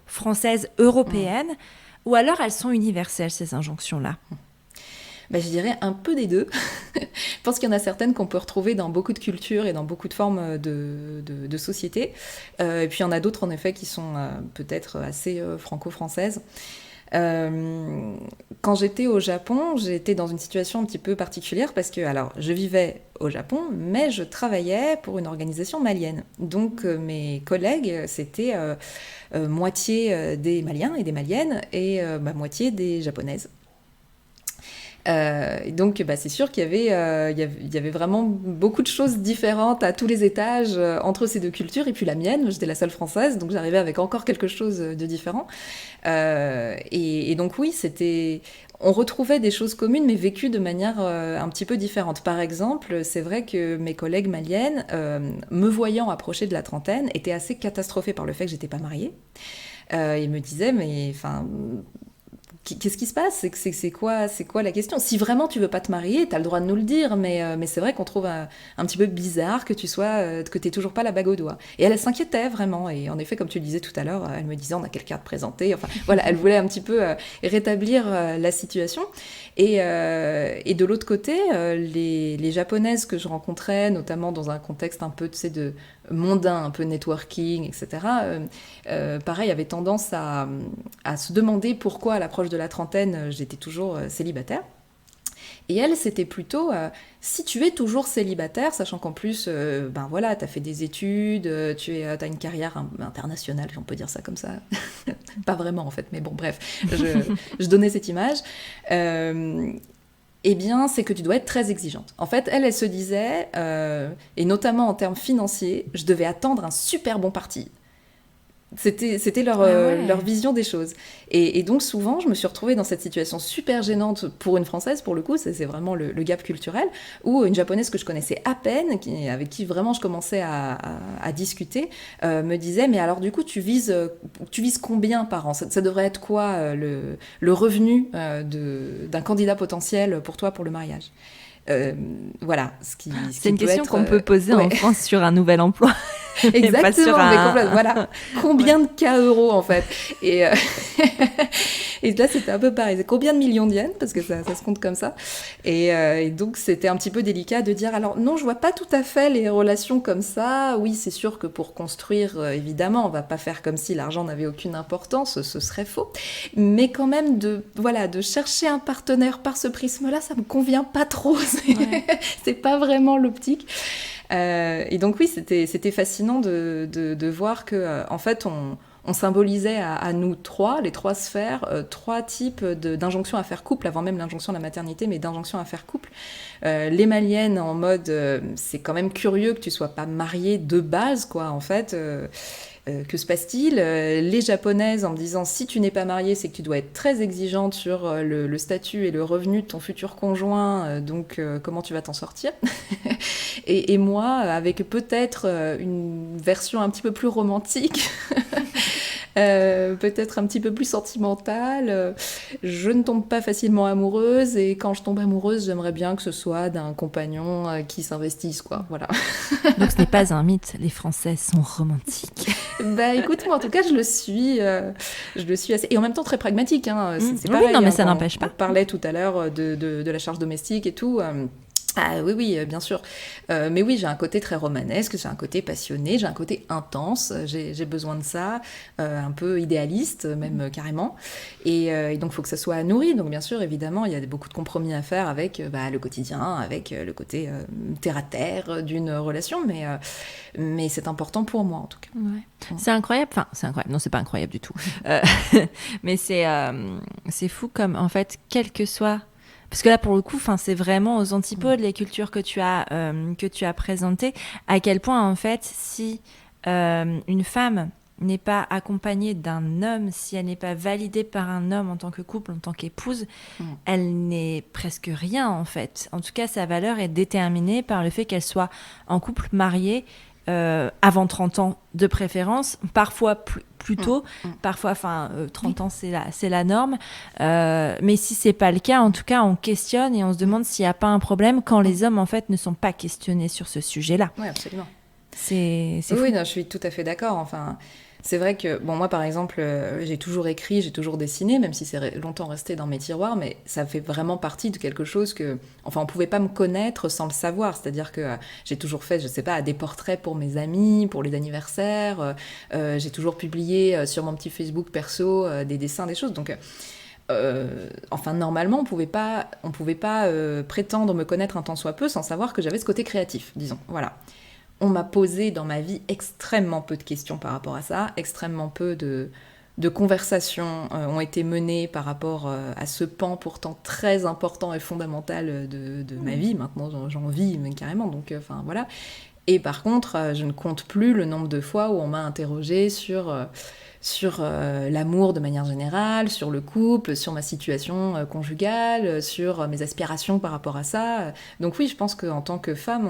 françaises, européennes, ou alors elles sont universelles, ces injonctions-là ? Je dirais un peu des deux. Je pense qu'il y en a certaines qu'on peut retrouver dans beaucoup de cultures et dans beaucoup de formes de sociétés. Et puis il y en a d'autres en effet qui sont peut-être assez franco-françaises. Quand j'étais au Japon, j'étais dans une situation un petit peu particulière parce que, alors, je vivais au Japon, mais je travaillais pour une organisation malienne. Donc, mes collègues, c'était moitié des Maliens et des Maliennes et moitié des Japonaises. Donc c'est sûr qu'il y avait vraiment beaucoup de choses différentes à tous les étages entre ces deux cultures, et puis la mienne, j'étais la seule française, donc j'arrivais avec encore quelque chose de différent, et donc oui, on retrouvait des choses communes mais vécues de manière un petit peu différente. Par exemple, c'est vrai que mes collègues maliennes, me voyant approcher de la trentaine, étaient assez catastrophées par le fait que j'étais pas mariée. Ils me disaient mais enfin... Qu'est-ce qui se passe ? C'est quoi la question ? Si vraiment tu veux pas te marier, t'as le droit de nous le dire, mais c'est vrai qu'on trouve un petit peu bizarre que que t'aies toujours pas la bague au doigt. Et elle s'inquiétait vraiment, et en effet, comme tu le disais tout à l'heure, elle me disait on a quelqu'un à te présenter, enfin voilà, elle voulait un petit peu rétablir la situation. Et de l'autre côté, les japonaises que je rencontrais, notamment dans un contexte un peu, tu sais, de mondain, un peu networking, etc., pareil, avaient tendance à se demander pourquoi à l'approche de la trentaine, j'étais toujours célibataire. Et elle, c'était plutôt, si tu es toujours célibataire, sachant qu'en plus, voilà, t'as fait des études, t'as une carrière internationale, si on peut dire ça comme ça. Pas vraiment, en fait, mais bon, bref, je donnais cette image. Eh bien, c'est que tu dois être très exigeante. En fait, elle se disait, et notamment en termes financiers, je devais attendre un super bon parti. C'était leur vision des choses. Et donc souvent, je me suis retrouvée dans cette situation super gênante pour une Française, pour le coup, c'est vraiment le gap culturel, où une Japonaise que je connaissais à peine, avec qui vraiment je commençais à discuter, me disait, mais alors du coup, tu vises combien par an ? Ça devrait être quoi le revenu d'un candidat potentiel pour toi pour le mariage ? Voilà. C'est une question qu'on peut poser en France sur un nouvel emploi. Exactement, mais complètement. Voilà. Combien de K euros en fait ? Et là, c'était un peu pareil. C'est combien de millions d'yens? Parce que ça se compte comme ça. Et donc, c'était un petit peu délicat de dire, alors non, je vois pas tout à fait les relations comme ça. Oui, c'est sûr que pour construire, évidemment, on va pas faire comme si l'argent n'avait aucune importance, ce serait faux. Mais quand même, de chercher un partenaire par ce prisme-là, ça me convient pas trop. C'est pas vraiment l'optique. Et donc oui, c'était fascinant de voir que en fait on symbolisait à nous trois, les trois sphères, trois types d'injonctions à faire couple, avant même l'injonction de la maternité, mais d'injonctions à faire couple. Les maliennes en mode c'est quand même curieux que tu sois pas mariée de base, quoi, en fait. Que se passe-t-il? Les japonaises en me disant si tu n'es pas mariée, c'est que tu dois être très exigeante sur le statut et le revenu de ton futur conjoint, donc comment tu vas t'en sortir? et moi, avec peut-être une version un petit peu plus romantique, peut-être un petit peu plus sentimentale, je ne tombe pas facilement amoureuse, et quand je tombe amoureuse, j'aimerais bien que ce soit d'un compagnon qui s'investisse, quoi, voilà. Donc ce n'est pas un mythe, les Français sont romantiques. Bah écoute, moi en tout cas je le suis assez, et en même temps très pragmatique, hein. C'est pareil, oui, non, mais hein, ça n'empêche pas. On parlait tout à l'heure de la charge domestique et tout. Ah oui, bien sûr. Mais oui, j'ai un côté très romanesque, j'ai un côté passionné, j'ai un côté intense, j'ai besoin de ça, un peu idéaliste même carrément. Et donc il faut que ça soit nourri. Donc bien sûr, évidemment, il y a beaucoup de compromis à faire avec le quotidien, avec le côté terre-à-terre d'une relation, mais c'est important pour moi en tout cas. Ouais. C'est incroyable, non, c'est pas incroyable du tout. Mais c'est fou comme en fait, quel que soit... Parce que là, pour le coup, c'est vraiment aux antipodes les cultures que tu as présentées, à quel point, en fait, si une femme n'est pas accompagnée d'un homme, si elle n'est pas validée par un homme en tant que couple, en tant qu'épouse, elle n'est presque rien, en fait. En tout cas, sa valeur est déterminée par le fait qu'elle soit en couple marié, avant 30 ans de préférence, parfois plus tôt, parfois 30 ans c'est la norme, mais si c'est pas le cas, en tout cas on questionne et on se demande s'il n'y a pas un problème quand les hommes en fait ne sont pas questionnés sur ce sujet-là. Oui, absolument. C'est fou. Oui, non, je suis tout à fait d'accord. Enfin, c'est vrai que, moi par exemple, j'ai toujours écrit, j'ai toujours dessiné, même si c'est longtemps resté dans mes tiroirs, mais ça fait vraiment partie de quelque chose que, on pouvait pas me connaître sans le savoir. C'est-à-dire que j'ai toujours fait, je sais pas, des portraits pour mes amis, pour les anniversaires, j'ai toujours publié sur mon petit Facebook perso des dessins, des choses, donc... normalement, on pouvait pas prétendre me connaître un tant soit peu sans savoir que j'avais ce côté créatif, disons, voilà. On m'a posé dans ma vie extrêmement peu de questions par rapport à ça, extrêmement peu de conversations ont été menées par rapport à ce pan pourtant très important et fondamental de ma vie. Maintenant, j'en vis mais carrément, donc voilà. Et par contre, je ne compte plus le nombre de fois où on m'a interrogée sur l'amour de manière générale, sur le couple, sur ma situation conjugale, sur mes aspirations par rapport à ça. Donc oui, je pense qu'en tant que femme,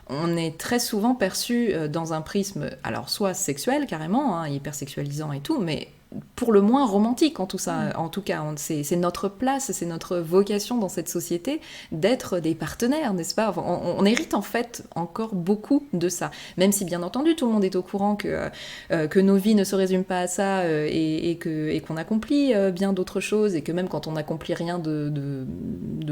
on est très souvent perçue dans un prisme, alors soit sexuel carrément, hein, hypersexualisant et tout, mais pour le moins romantique en tout ça. En tout cas, c'est notre place, c'est notre vocation dans cette société d'être des partenaires, n'est-ce pas? On hérite en fait encore beaucoup de ça, même si bien entendu tout le monde est au courant que nos vies ne se résument pas à ça et qu'on accomplit bien d'autres choses, et que même quand on n'accomplit rien de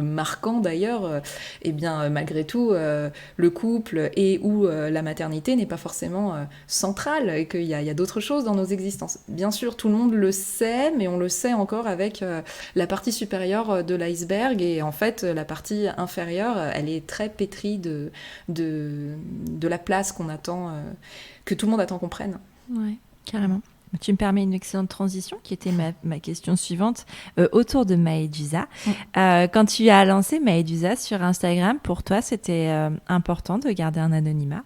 marquant d'ailleurs, eh bien malgré tout le couple et ou la maternité n'est pas forcément centrale, et qu'il y a d'autres choses dans nos existences. Bien sûr, tout le monde le sait, mais on le sait encore avec la partie supérieure de l'iceberg, et en fait la partie inférieure, elle est très pétrie de la place qu'on attend, que tout le monde attend qu'on prenne. Ouais, carrément. Tu me permets une excellente transition qui était ma question suivante autour de Maedusa. Quand tu as lancé Maedusa sur Instagram, pour toi c'était important de garder un anonymat?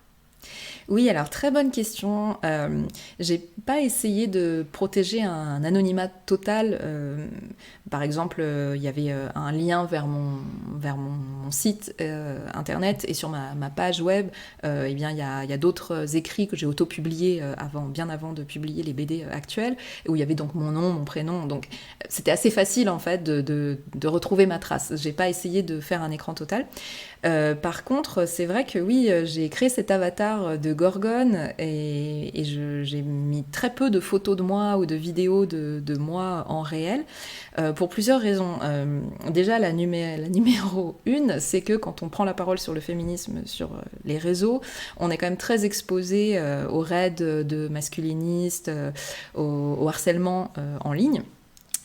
Oui, alors très bonne question. J'ai pas essayé de protéger un anonymat total. Par exemple, il y avait un lien vers mon site internet, et sur ma page web, eh bien il y a d'autres écrits que j'ai auto-publiés bien avant de publier les BD actuels, où il y avait donc mon nom, mon prénom. Donc c'était assez facile en fait de retrouver ma trace. J'ai pas essayé de faire un écran total. Par contre, c'est vrai que oui, j'ai créé cet avatar de gorgone et j'ai mis très peu de photos de moi ou de vidéos de moi en réel pour plusieurs raisons. Déjà, la numéro 1, c'est que quand on prend la parole sur le féminisme sur les réseaux, on est quand même très exposé aux raids de masculinistes, au harcèlement en ligne.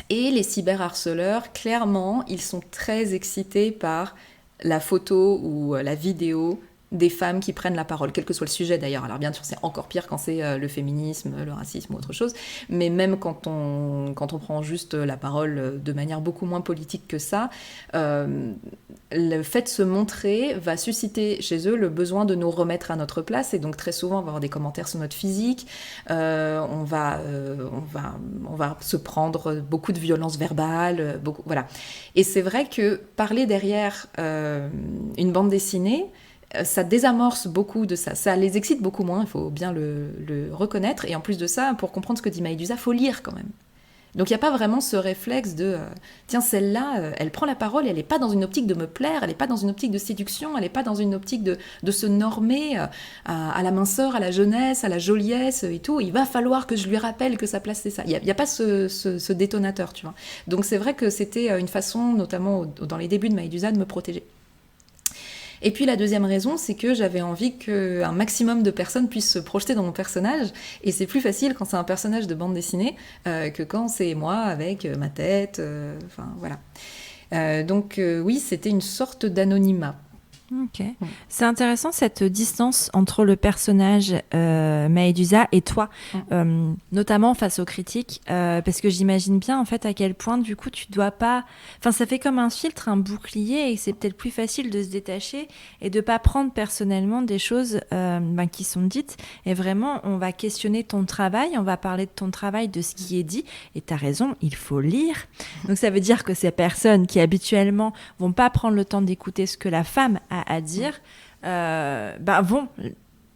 Et les cyberharceleurs, clairement, ils sont très excités par la photo ou la vidéo des femmes qui prennent la parole, quel que soit le sujet d'ailleurs. Alors bien sûr, c'est encore pire quand c'est le féminisme, le racisme ou autre chose, mais même quand on prend juste la parole de manière beaucoup moins politique que ça, le fait de se montrer va susciter chez eux le besoin de nous remettre à notre place, et donc très souvent on va avoir des commentaires sur notre physique, on va se prendre beaucoup de violences verbales, voilà. Et c'est vrai que parler derrière une bande dessinée, ça désamorce beaucoup de ça. Ça les excite beaucoup moins, il faut bien le reconnaître. Et en plus de ça, pour comprendre ce que dit Maïdusa, il faut lire quand même. Donc il n'y a pas vraiment ce réflexe de tiens, celle-là, elle prend la parole, elle n'est pas dans une optique de me plaire, elle n'est pas dans une optique de séduction, elle n'est pas dans une optique de se normer à la minceur, à la jeunesse, à la joliesse et tout. Il va falloir que je lui rappelle que sa place c'est ça. Il n'y a pas ce détonateur, tu vois. Donc c'est vrai que c'était une façon, notamment dans les débuts de Maïdusa, de me protéger. Et puis la deuxième raison, c'est que j'avais envie qu'un maximum de personnes puissent se projeter dans mon personnage, et c'est plus facile quand c'est un personnage de bande dessinée que quand c'est moi avec ma tête, enfin voilà. Donc oui, c'était une sorte d'anonymat. Ok. C'est intéressant cette distance entre le personnage Maïdusa et toi, notamment face aux critiques, parce que j'imagine bien en fait à quel point du coup tu dois pas, enfin ça fait comme un filtre, un bouclier, et c'est peut-être plus facile de se détacher et de pas prendre personnellement des choses qui sont dites, et vraiment on va questionner ton travail, on va parler de ton travail, de ce qui est dit, et t'as raison, il faut lire. Donc ça veut dire que ces personnes qui habituellement vont pas prendre le temps d'écouter ce que la femme a à dire, vont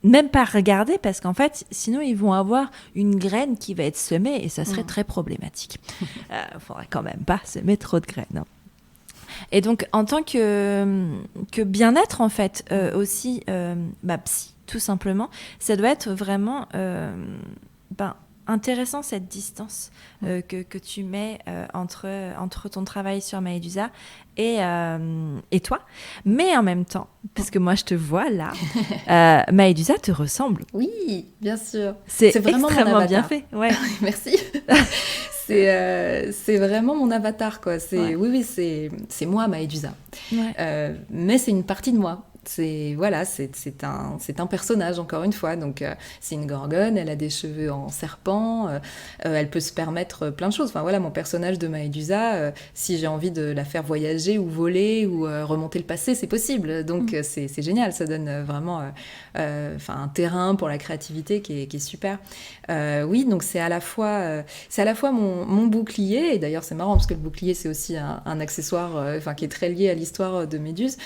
même pas regarder, parce qu'en fait sinon ils vont avoir une graine qui va être semée, et ça serait très problématique. Faudrait quand même pas semer trop de graines, hein. Et donc en tant que bien-être en fait, aussi psy tout simplement, ça doit être vraiment intéressant cette distance que tu mets entre ton travail sur Maïdusa et toi. Mais en même temps, parce que moi je te vois là, Maïdusa te ressemble. Oui, bien sûr. C'est vraiment extrêmement bien fait. Ouais. Merci. C'est vraiment mon avatar, quoi. Oui, c'est moi, Maïdusa. Ouais. Mais c'est une partie de moi. C'est un personnage, encore une fois. Donc c'est une gorgone, elle a des cheveux en serpent, elle peut se permettre plein de choses. Enfin voilà, mon personnage de Maïdusa, si j'ai envie de la faire voyager ou voler ou remonter le passé, c'est possible. Donc c'est génial, ça donne vraiment un terrain pour la créativité qui est super. Oui, donc c'est à la fois mon bouclier, et d'ailleurs c'est marrant parce que le bouclier c'est aussi un accessoire qui est très lié à l'histoire de Méduse.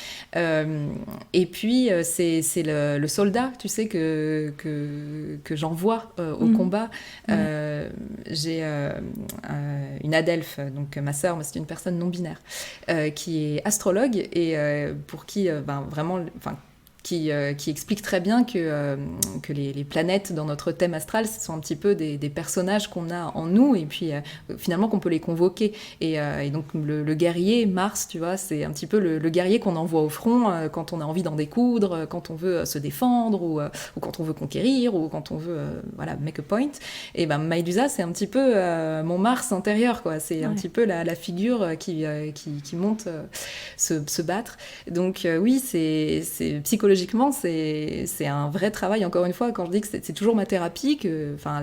Et puis c'est le soldat, tu sais, que j'envoie au combat. J'ai une adelphe, donc ma sœur, mais c'est une personne non binaire, qui est astrologue, et pour qui vraiment, qui explique très bien que les planètes dans notre thème astral, ce sont un petit peu des personnages qu'on a en nous, et puis finalement qu'on peut les convoquer. Et donc le guerrier, Mars, tu vois, c'est un petit peu le guerrier qu'on envoie au front quand on a envie d'en découdre, quand on veut se défendre, ou quand on veut conquérir, ou quand on veut make a point. Et Maïdusa, c'est un petit peu mon Mars intérieur, quoi. C'est un petit peu la figure qui monte se battre. Donc oui, c'est psychologiquement, c'est un vrai travail. Encore une fois, quand je dis que c'est toujours ma thérapie,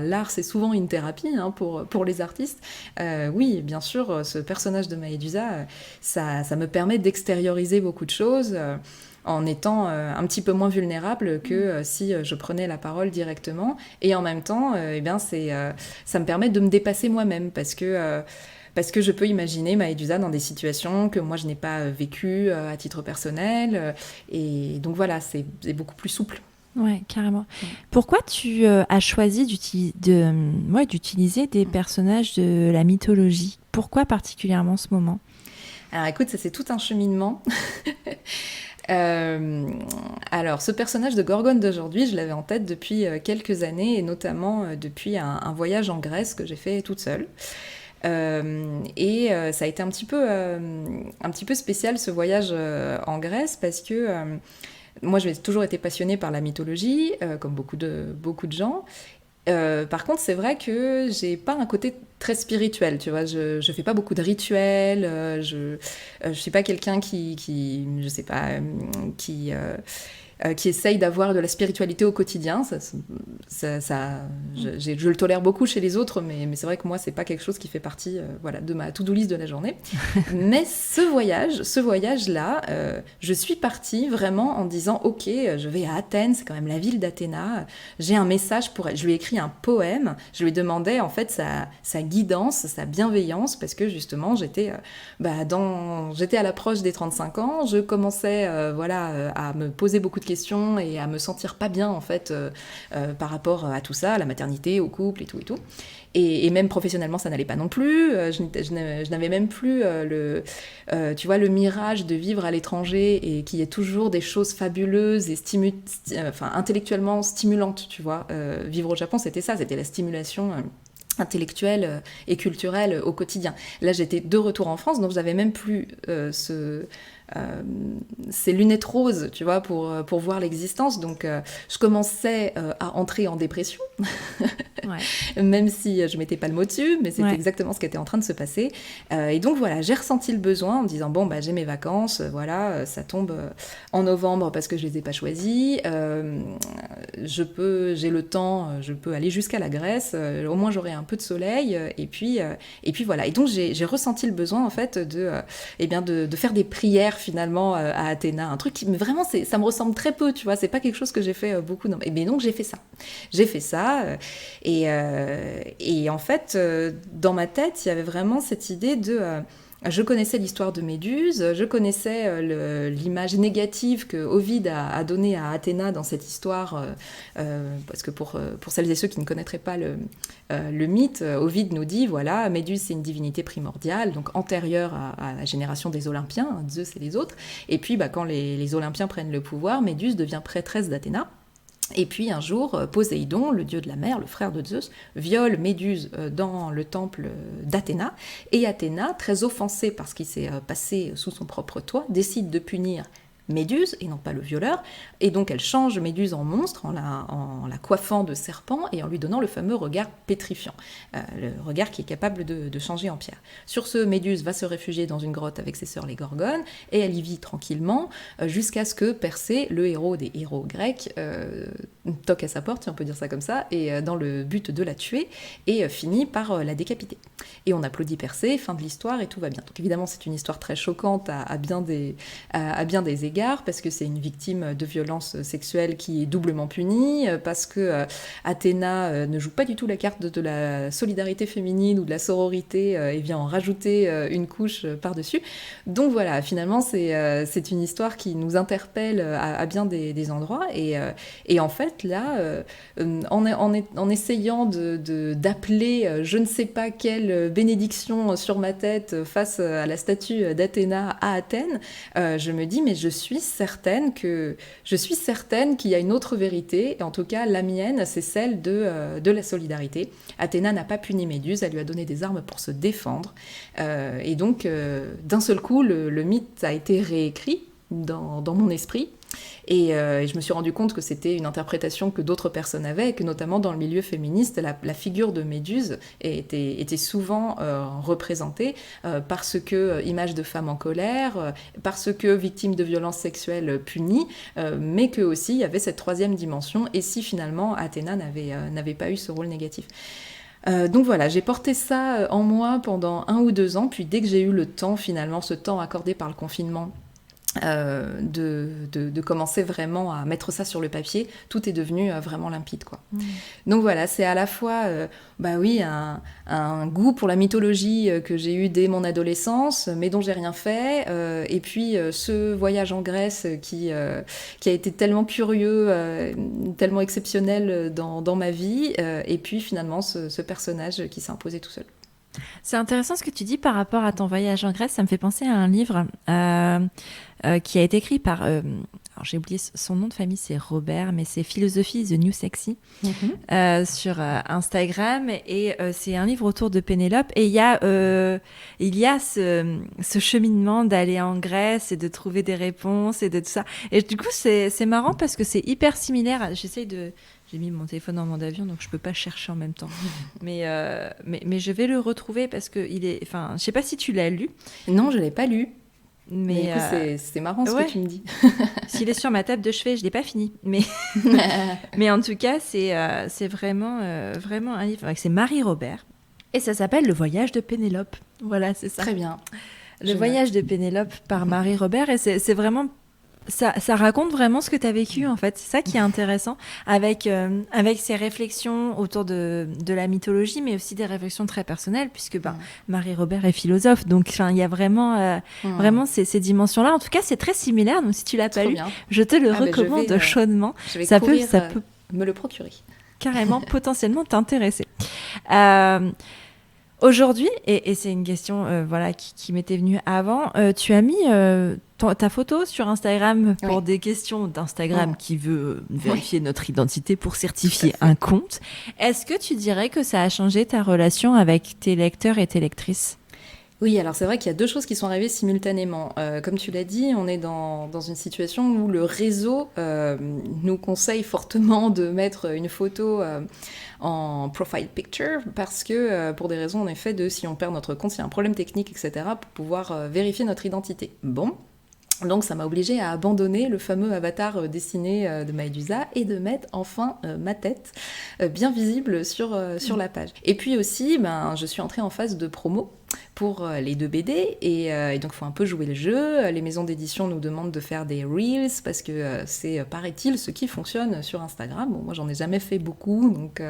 l'art c'est souvent une thérapie pour les artistes, oui, bien sûr, ce personnage de Maïdusa, ça me permet d'extérioriser beaucoup de choses en étant un petit peu moins vulnérable que si je prenais la parole directement. Et en même temps, ça me permet de me dépasser moi-même, parce que je peux imaginer Maïdusa dans des situations que moi je n'ai pas vécues à titre personnel, et donc voilà, c'est beaucoup plus souple. Ouais, carrément. Pourquoi tu as choisi d'utiliser des personnages de la mythologie ? Pourquoi particulièrement ce moment ? Alors écoute, ça c'est tout un cheminement. Alors, ce personnage de Gorgone d'aujourd'hui, je l'avais en tête depuis quelques années, et notamment depuis un voyage en Grèce que j'ai fait toute seule. Ça a été un petit peu spécial ce voyage en Grèce parce que moi j'ai toujours été passionnée par la mythologie, comme beaucoup de gens. Par contre, c'est vrai que j'ai pas un côté très spirituel, tu vois. Je fais pas beaucoup de rituels. Je suis pas quelqu'un qui je sais pas, qui essaye d'avoir de la spiritualité au quotidien. Je le tolère beaucoup chez les autres, mais c'est vrai que moi, c'est pas quelque chose qui fait partie de ma to-do list de la journée. Mais ce voyage-là, je suis partie vraiment en disant « Ok, je vais à Athènes, c'est quand même la ville d'Athéna, j'ai un message pour elle. » Je lui ai écrit un poème, je lui demandais en fait sa guidance, sa bienveillance, parce que justement, j'étais à l'approche des 35 ans, je commençais à me poser beaucoup de questions et à me sentir pas bien en fait par rapport à tout ça, à la maternité, au couple et tout. Et même professionnellement, ça n'allait pas non plus. Je n'avais même plus le mirage de vivre à l'étranger et qu'il y ait toujours des choses fabuleuses et intellectuellement stimulantes, tu vois. Vivre au Japon, c'était ça, c'était la stimulation intellectuelle et culturelle au quotidien. Là, j'étais de retour en France, donc j'avais même plus ces lunettes roses, tu vois, pour voir l'existence. Donc, je commençais à entrer en dépression, ouais. Même si je mettais pas le mot dessus, mais c'était exactement ce qui était en train de se passer. Et donc, voilà, j'ai ressenti le besoin en me disant, bon, j'ai mes vacances, ça tombe en novembre parce que je les ai pas choisies. J'ai le temps, je peux aller jusqu'à la Grèce, au moins j'aurai un peu de soleil, et puis voilà. Et donc, j'ai ressenti le besoin, en fait, de faire des prières finalement à Athéna, un truc qui vraiment ça me ressemble très peu, tu vois, c'est pas quelque chose que j'ai fait beaucoup, non. Mais donc j'ai fait ça et en fait dans ma tête il y avait vraiment cette idée de je connaissais l'histoire de Méduse, je connaissais l'image négative que Ovide a donnée à Athéna dans cette histoire, parce que pour celles et ceux qui ne connaîtraient pas le mythe, Ovide nous dit, voilà, Méduse c'est une divinité primordiale, donc antérieure à la génération des Olympiens, Zeus et les autres, et puis quand les Olympiens prennent le pouvoir, Méduse devient prêtresse d'Athéna. Et puis un jour, Poséidon, le dieu de la mer, le frère de Zeus, viole Méduse dans le temple d'Athéna. Et Athéna, très offensée par ce qui s'est passé sous son propre toit, décide de punir Méduse, et non pas le violeur, et donc elle change Méduse en monstre en la coiffant de serpent et en lui donnant le fameux regard pétrifiant, le regard qui est capable de changer en pierre. Sur ce, Méduse va se réfugier dans une grotte avec ses sœurs les Gorgones, et elle y vit tranquillement, jusqu'à ce que Persée, le héros des héros grecs, toque à sa porte, si on peut dire ça comme ça, et dans le but de la tuer, et finit par la décapiter. Et on applaudit Persée, fin de l'histoire, et tout va bien. Donc évidemment, c'est une histoire très choquante à bien des égards, parce que c'est une victime de violences sexuelles qui est doublement punie, parce que Athéna ne joue pas du tout la carte de la solidarité féminine ou de la sororité et vient en rajouter une couche par-dessus. Donc voilà, finalement, c'est une histoire qui nous interpelle à bien des endroits. Et en fait, là, en essayant d'appeler je ne sais pas quelle bénédiction sur ma tête face à la statue d'Athéna à Athènes, je me dis, mais je suis certaine qu'il y a une autre vérité, et en tout cas la mienne, c'est celle de la solidarité. Athéna n'a pas puni Méduse, elle lui a donné des armes pour se défendre, et donc d'un seul coup le mythe a été réécrit dans mon esprit. Et je me suis rendu compte que c'était une interprétation que d'autres personnes avaient, et que notamment dans le milieu féministe, la figure de Méduse était souvent représentée parce que image de femme en colère, parce que victime de violences sexuelles punies, mais que aussi il y avait cette troisième dimension, et si finalement Athéna n'avait pas eu ce rôle négatif. Donc voilà, j'ai porté ça en moi pendant 1 ou 2 ans, puis dès que j'ai eu le temps, finalement, ce temps accordé par le confinement, de commencer vraiment à mettre ça sur le papier, tout est devenu vraiment limpide, quoi. Donc voilà, c'est à la fois un goût pour la mythologie que j'ai eu dès mon adolescence, mais dont j'ai rien fait, et puis ce voyage en Grèce qui a été tellement curieux, tellement exceptionnel dans ma vie, et puis finalement ce personnage qui s'est imposé tout seul. C'est intéressant ce que tu dis par rapport à ton voyage en Grèce. Ça me fait penser à un livre qui a été écrit par... alors j'ai oublié son nom de famille, c'est Robert, mais c'est Philosophy is the New Sexy sur Instagram. Et c'est un livre autour de Pénélope. Et il y a ce cheminement d'aller en Grèce et de trouver des réponses et de tout ça. Et du coup, c'est marrant parce que c'est hyper similaire. J'ai mis mon téléphone en mode avion, donc je peux pas chercher en même temps. Mais je vais le retrouver parce que je sais pas si tu l'as lu. Non, je l'ai pas lu. Mais écoute, c'est marrant ce que tu me dis. S'il est sur ma table de chevet, je l'ai pas fini. Mais en tout cas, c'est vraiment un livre. C'est Marie Robert et ça s'appelle Le voyage de Pénélope. Voilà, c'est ça. Très bien. Le voyage de Pénélope par Marie Robert, et c'est vraiment... Ça raconte vraiment ce que tu as vécu, en fait. C'est ça qui est intéressant, avec ces réflexions autour de la mythologie, mais aussi des réflexions très personnelles, puisque Marie Robert est philosophe. Donc, il y a vraiment ces dimensions-là. En tout cas, c'est très similaire. Donc, si tu l'as pas lu, je te le recommande chaudement. Je vais ça peut me le procurer. Carrément, potentiellement t'intéresser. Aujourd'hui, et c'est une question qui m'était venue avant, tu as mis ta photo sur Instagram pour des questions d'Instagram qui veut vérifier notre identité pour certifier un compte. Est-ce que tu dirais que ça a changé ta relation avec tes lecteurs et tes lectrices ? Oui, alors c'est vrai qu'il y a deux choses qui sont arrivées simultanément. Comme tu l'as dit, on est dans une situation où le réseau nous conseille fortement de mettre une photo en profile picture parce que pour des raisons en effet de si on perd notre compte, s'il y a un problème technique, etc., pour pouvoir vérifier notre identité. Bon. Donc ça m'a obligée à abandonner le fameux avatar dessiné de Maëdusa et de mettre enfin ma tête bien visible sur la page. Et puis aussi, je suis entrée en phase de promo pour les 2 BD et donc il faut un peu jouer le jeu. Les maisons d'édition nous demandent de faire des reels parce que c'est, paraît-il, ce qui fonctionne sur Instagram. Bon, moi j'en ai jamais fait beaucoup, donc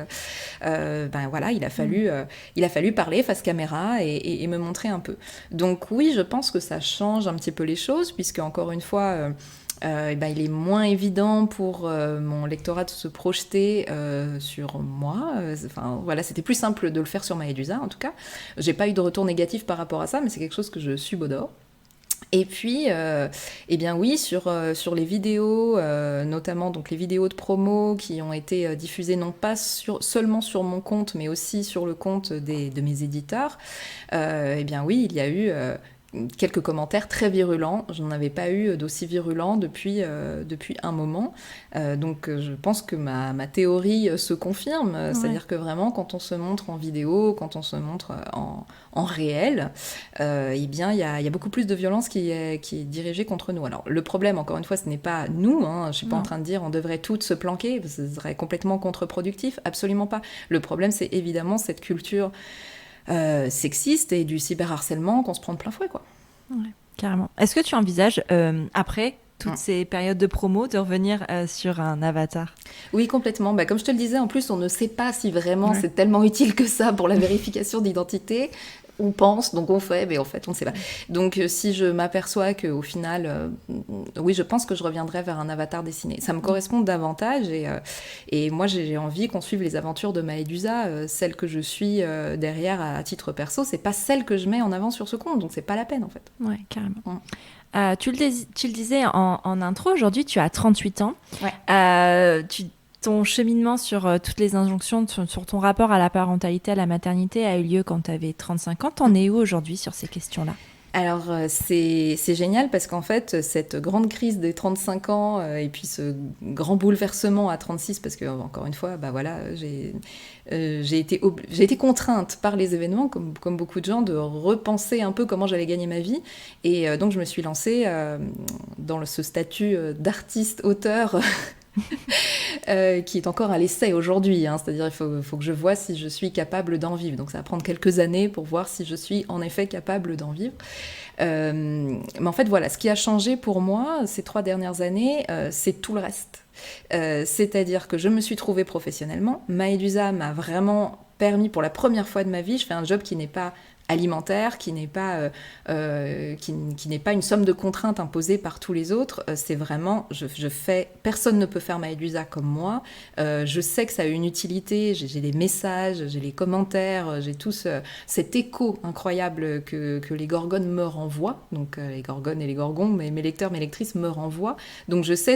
voilà, il a fallu parler face caméra et me montrer un peu. Donc oui, je pense que ça change un petit peu les choses, puisque encore une fois... il est moins évident pour mon lectorat de se projeter sur moi. C'était plus simple de le faire sur Maëdusa, en tout cas. J'ai pas eu de retour négatif par rapport à ça, mais c'est quelque chose que je subodore. Et puis, oui, sur les vidéos, notamment donc les vidéos de promo qui ont été diffusées non pas seulement sur mon compte, mais aussi sur le compte de mes éditeurs, oui, il y a eu... quelques commentaires très virulents. Je n'en avais pas eu d'aussi virulents depuis un moment. Donc je pense que ma théorie se confirme. C'est-à-dire que vraiment, quand on se montre en vidéo, quand on se montre en réel, il y a beaucoup plus de violence qui est dirigée contre nous. Alors le problème, encore une fois, ce n'est pas nous. Je ne suis pas en train de dire on devrait toutes se planquer. Ce serait complètement contre-productif. Absolument pas. Le problème, c'est évidemment cette culture sexiste et du cyberharcèlement qu'on se prend de plein fouet, quoi. Ouais, carrément. Est-ce que tu envisages, après toutes ces périodes de promo, de revenir sur un avatar ? Oui, complètement. Comme je te le disais, en plus, on ne sait pas si vraiment c'est tellement utile que ça pour la vérification d'identité. On pense, donc on fait, mais en fait, on ne sait pas. Donc, si je m'aperçois qu'au final, oui, je pense que je reviendrai vers un avatar dessiné. Ça me correspond davantage et moi, j'ai envie qu'on suive les aventures de Maëdusa. Celle que je suis derrière à titre perso, c'est pas celle que je mets en avant sur ce compte, donc c'est pas la peine, en fait. Ouais, carrément. Tu le disais en intro, aujourd'hui, tu as 38 ans. Ouais. Ton cheminement sur toutes les injonctions, sur ton rapport à la parentalité, à la maternité, a eu lieu quand tu avais 35 ans. T'en es où aujourd'hui sur ces questions-là ? Alors, c'est génial parce qu'en fait, cette grande crise des 35 ans et puis ce grand bouleversement à 36, parce que, encore une fois, j'ai été contrainte par les événements, comme beaucoup de gens, de repenser un peu comment j'allais gagner ma vie. Et donc, je me suis lancée dans ce statut d'artiste-auteur qui est encore à l'essai aujourd'hui, c'est-à-dire il faut que je vois si je suis capable d'en vivre, donc ça va prendre quelques années pour voir si je suis en effet capable d'en vivre, mais en fait voilà, ce qui a changé pour moi ces 3 dernières années, c'est tout le reste. C'est-à-dire que je me suis trouvée professionnellement, Maëdusa m'a vraiment permis, pour la première fois de ma vie, je fais un job qui n'est pas alimentaire, qui n'est pas une somme de contraintes imposée par tous les autres. C'est vraiment, personne ne peut faire Maëdusa comme moi. Je sais que ça a une utilité, j'ai des messages, j'ai les commentaires, j'ai tout cet écho incroyable que les gorgones me renvoient, donc les gorgones et les gorgons, mes lecteurs, mes lectrices me renvoient. Donc je sais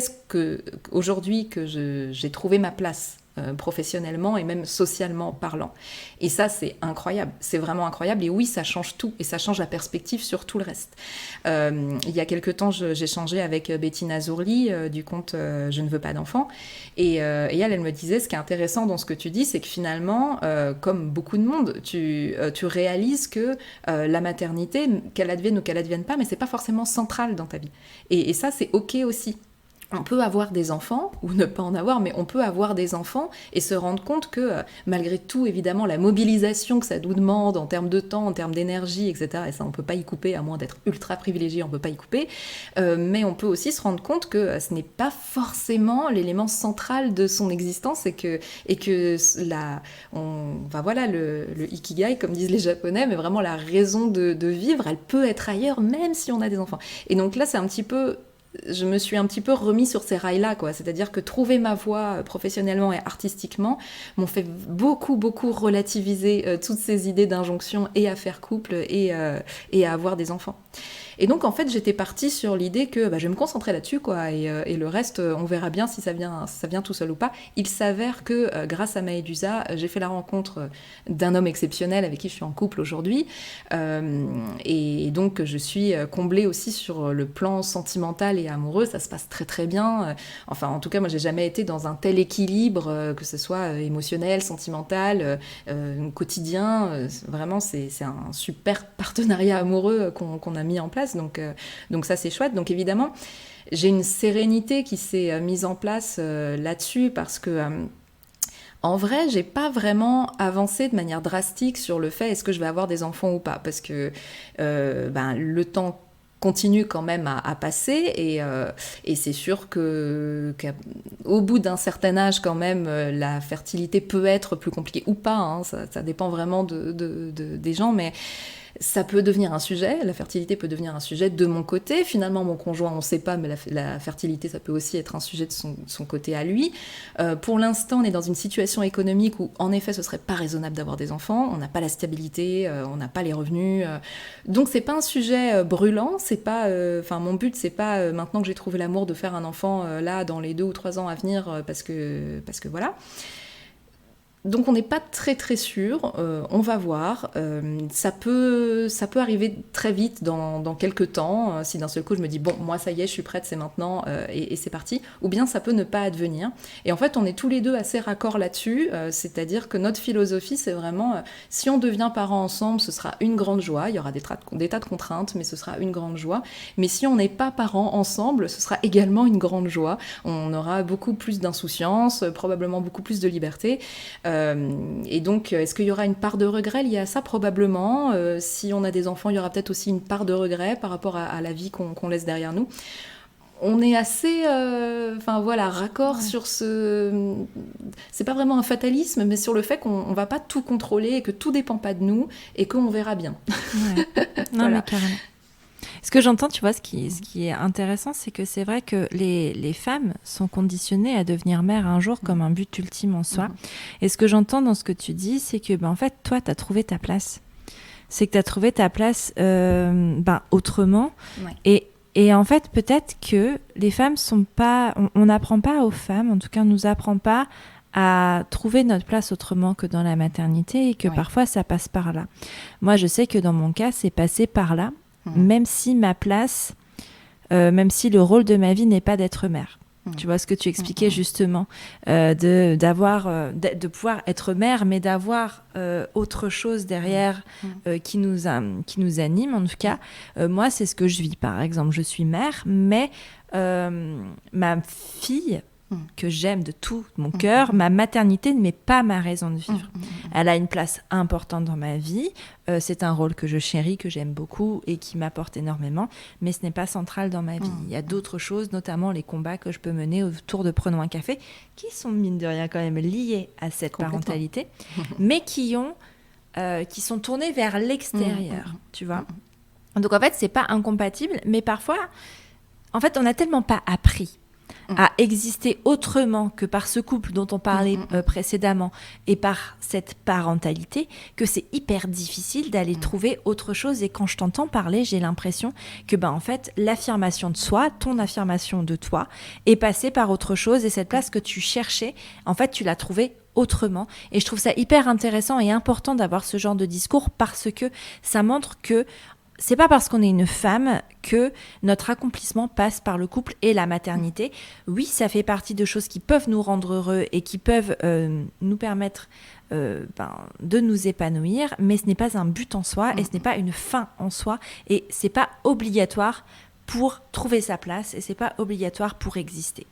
aujourd'hui que j'ai trouvé ma place professionnellement et même socialement parlant. Et ça, c'est incroyable. C'est vraiment incroyable. Et oui, ça change tout. Et ça change la perspective sur tout le reste. Il y a quelque temps, j'ai échangé avec Bettina Zourli du compte Je ne veux pas d'enfants. Et elle me disait, ce qui est intéressant dans ce que tu dis, c'est que finalement, comme beaucoup de monde, tu réalises que la maternité, qu'elle advienne ou qu'elle advienne pas, mais c'est pas forcément central dans ta vie. Et ça, c'est OK aussi. On peut avoir des enfants, ou ne pas en avoir, mais on peut avoir des enfants et se rendre compte que malgré tout, évidemment, la mobilisation que ça nous demande en termes de temps, en termes d'énergie, etc., et ça, on ne peut pas y couper, à moins d'être ultra privilégié, on ne peut pas y couper, mais on peut aussi se rendre compte que ce n'est pas forcément l'élément central de son existence et que le ikigai, comme disent les Japonais, mais vraiment la raison de vivre, elle peut être ailleurs, même si on a des enfants. Et donc là, c'est un petit peu... Je me suis un petit peu remis sur ces rails-là, quoi. C'est-à-dire que trouver ma voie professionnellement et artistiquement m'ont fait beaucoup relativiser toutes ces idées d'injonction et à faire couple et à avoir des enfants. Et donc, en fait, j'étais partie sur l'idée que je vais me concentrer là-dessus, quoi, et le reste, on verra bien si ça vient tout seul ou pas. Il s'avère que, grâce à Maëdusa, j'ai fait la rencontre d'un homme exceptionnel avec qui je suis en couple aujourd'hui, et donc je suis comblée aussi sur le plan sentimental et amoureux. Ça se passe très très bien. Enfin, en tout cas, moi, j'ai jamais été dans un tel équilibre, que ce soit émotionnel, sentimental, quotidien. Vraiment, c'est un super partenariat amoureux qu'on a mis en place. Donc ça, c'est chouette. Donc évidemment, j'ai une sérénité qui s'est mise en place là-dessus parce que en vrai, j'ai pas vraiment avancé de manière drastique sur le fait est-ce que je vais avoir des enfants ou pas, parce que le temps continue quand même à passer et c'est sûr qu'au bout d'un certain âge quand même la fertilité peut être plus compliquée ou pas, hein, ça dépend vraiment des gens, mais ça peut devenir un sujet, la fertilité peut devenir un sujet de mon côté. Finalement, mon conjoint, on ne sait pas, mais la fertilité, ça peut aussi être un sujet de son côté à lui. Pour l'instant, on est dans une situation économique où, en effet, ce ne serait pas raisonnable d'avoir des enfants. On n'a pas la stabilité, on n'a pas les revenus. Donc, ce n'est pas un sujet brûlant. C'est pas, mon but, ce n'est pas, maintenant que j'ai trouvé l'amour, de faire un enfant là, dans les 2 ou 3 ans à venir, parce que voilà. Donc on n'est pas très très sûr, on va voir, ça peut arriver très vite dans quelques temps, si d'un seul coup je me dis bon moi ça y est je suis prête, c'est maintenant et c'est parti, ou bien ça peut ne pas advenir. Et en fait on est tous les deux assez raccords là-dessus, c'est-à-dire que notre philosophie c'est vraiment si on devient parents ensemble ce sera une grande joie, il y aura des tas de contraintes mais ce sera une grande joie, mais si on n'est pas parents ensemble ce sera également une grande joie, on aura beaucoup plus d'insouciance, probablement beaucoup plus de liberté. Et donc, est-ce qu'il y aura une part de regret liée à ça ? Probablement. Si on a des enfants, il y aura peut-être aussi une part de regret par rapport à la vie qu'on laisse derrière nous. On est assez, raccord sur ce... C'est pas vraiment un fatalisme, mais sur le fait qu'on va pas tout contrôler et que tout dépend pas de nous et qu'on verra bien. Ouais. Non, voilà. Mais carrément. Ce que j'entends, tu vois, ce qui est intéressant, c'est que c'est vrai que les femmes sont conditionnées à devenir mères un jour comme un but ultime en soi. Et ce que j'entends dans ce que tu dis, c'est que, en fait, toi, tu as trouvé ta place. C'est que tu as trouvé ta place autrement. Ouais. Et en fait, peut-être que les femmes sont pas... On n'apprend pas aux femmes, en tout cas, on ne nous apprend pas à trouver notre place autrement que dans la maternité et que parfois, ça passe par là. Moi, je sais que dans mon cas, c'est passé par là. Même si ma place, même si le rôle de ma vie n'est pas d'être mère. Tu vois ce que tu expliquais justement, de pouvoir être mère, mais d'avoir autre chose derrière qui nous anime. En tout cas, moi, c'est ce que je vis. Par exemple, je suis mère, mais ma fille que j'aime de tout mon cœur, ma maternité ne m'est pas ma raison de vivre. Elle a une place importante dans ma vie. C'est un rôle que je chéris, que j'aime beaucoup et qui m'apporte énormément, mais ce n'est pas central dans ma vie. Il y a d'autres choses, notamment les combats que je peux mener autour de Prenons un café, qui sont mine de rien quand même liés à cette parentalité, mais qui sont tournés vers l'extérieur, tu vois. Donc en fait, c'est pas incompatible, mais parfois, en fait, on n'a tellement pas appris à exister autrement que par ce couple dont on parlait précédemment et par cette parentalité, que c'est hyper difficile d'aller trouver autre chose. Et quand je t'entends parler, j'ai l'impression que en fait, l'affirmation de soi, ton affirmation de toi, est passée par autre chose, et cette place que tu cherchais, en fait, tu l'as trouvée autrement. Et je trouve ça hyper intéressant et important d'avoir ce genre de discours, parce que ça montre que c'est pas parce qu'on est une femme que notre accomplissement passe par le couple et la maternité. Oui, ça fait partie de choses qui peuvent nous rendre heureux et qui peuvent nous permettre de nous épanouir, mais ce n'est pas un but en soi et ce n'est pas une fin en soi, et c'est pas obligatoire pour trouver sa place, et c'est pas obligatoire pour exister.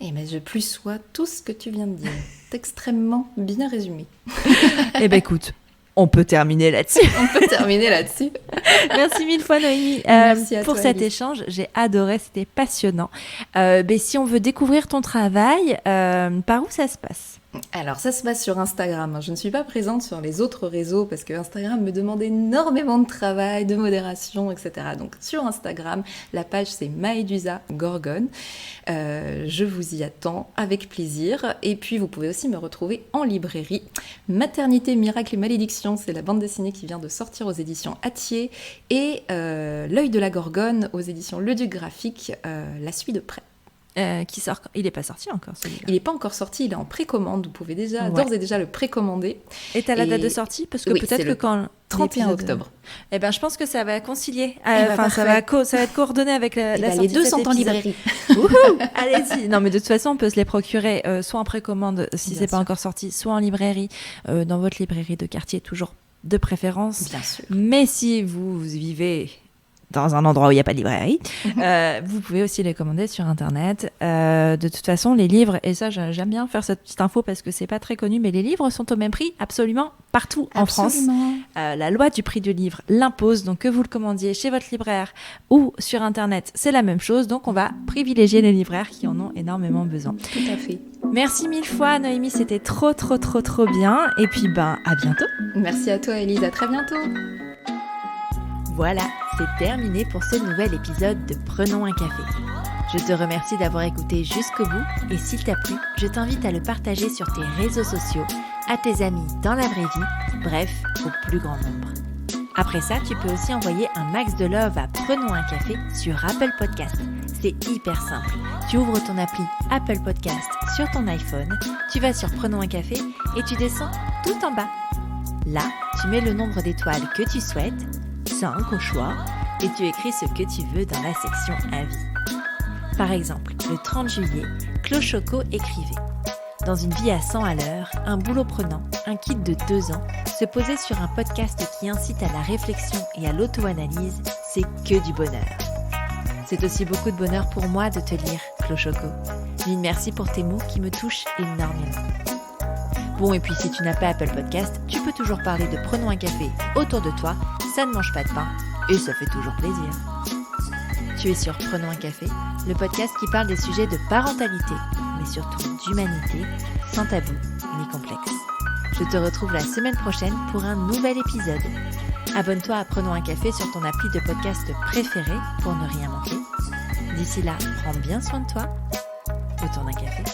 Eh bien, je plus sois tout ce que tu viens de dire. C'est extrêmement bien résumé. Eh bien, écoute, on peut terminer là-dessus. Merci mille fois, Noémie, pour cet échange. J'ai adoré, c'était passionnant. Si on veut découvrir ton travail, par où ça se passe ? Alors, ça se passe sur Instagram. Je ne suis pas présente sur les autres réseaux parce que Instagram me demande énormément de travail, de modération, etc. Donc, sur Instagram, la page, c'est Maedusa Gorgone. Je vous y attends avec plaisir. Et puis, vous pouvez aussi me retrouver en librairie. Maternité, miracle et malédiction, c'est la bande dessinée qui vient de sortir aux éditions Hatier. Et L'œil de la Gorgone aux éditions Le Duc Graphique, la suite de près. Qui sort. Il n'est pas sorti encore, celui-là. Il n'est pas encore sorti, il est en précommande. Vous pouvez d'ores et déjà le précommander. Et tu as la date de sortie ? Parce que peut-être que quand... 31 octobre. Eh ben, je pense que ça va concilier. Ça va être coordonné avec la sortie. Les deux sont en librairie. Allez-y. Non, mais de toute façon, on peut se les procurer soit en précommande, si ce n'est pas encore sorti, soit en librairie, dans votre librairie de quartier, toujours de préférence. Bien sûr. Mais si vous vivez dans un endroit où il n'y a pas de librairie, vous pouvez aussi les commander sur Internet. De toute façon, les livres, et ça, j'aime bien faire cette petite info parce que c'est pas très connu, mais les livres sont au même prix absolument partout en France. La loi du prix du livre l'impose, donc que vous le commandiez chez votre libraire ou sur Internet, c'est la même chose. Donc, on va privilégier les libraires qui en ont énormément besoin. Tout à fait. Merci mille fois, Noémie, c'était trop bien. Et puis, à bientôt. Merci à toi, Élise, à très bientôt. Voilà, c'est terminé pour ce nouvel épisode de Prenons un café. Je te remercie d'avoir écouté jusqu'au bout, et s'il t'a plu, je t'invite à le partager sur tes réseaux sociaux, à tes amis dans la vraie vie, bref, au plus grand nombre. Après ça, tu peux aussi envoyer un max de love à Prenons un café sur Apple Podcast. C'est hyper simple. Tu ouvres ton appli Apple Podcast sur ton iPhone, tu vas sur Prenons un café et tu descends tout en bas. Là, tu mets le nombre d'étoiles que tu souhaites, 5 au choix, et tu écris ce que tu veux dans la section Avis. Par exemple, le 30 juillet, Clochoco écrivait: dans une vie à 100 à l'heure, un boulot prenant, un kid de 2 ans, se poser sur un podcast qui incite à la réflexion et à l'auto-analyse, c'est que du bonheur. C'est aussi beaucoup de bonheur pour moi de te lire, Clochoco. Mille merci pour tes mots qui me touchent énormément. Bon, et puis si tu n'as pas Apple Podcast, tu peux toujours parler de Prenons un café autour de toi, ça ne mange pas de pain, et ça fait toujours plaisir. Tu es sur Prenons un café, le podcast qui parle des sujets de parentalité, mais surtout d'humanité, sans tabou ni complexe. Je te retrouve la semaine prochaine pour un nouvel épisode. Abonne-toi à Prenons un café sur ton appli de podcast préféré pour ne rien manquer. D'ici là, prends bien soin de toi autour d'un café.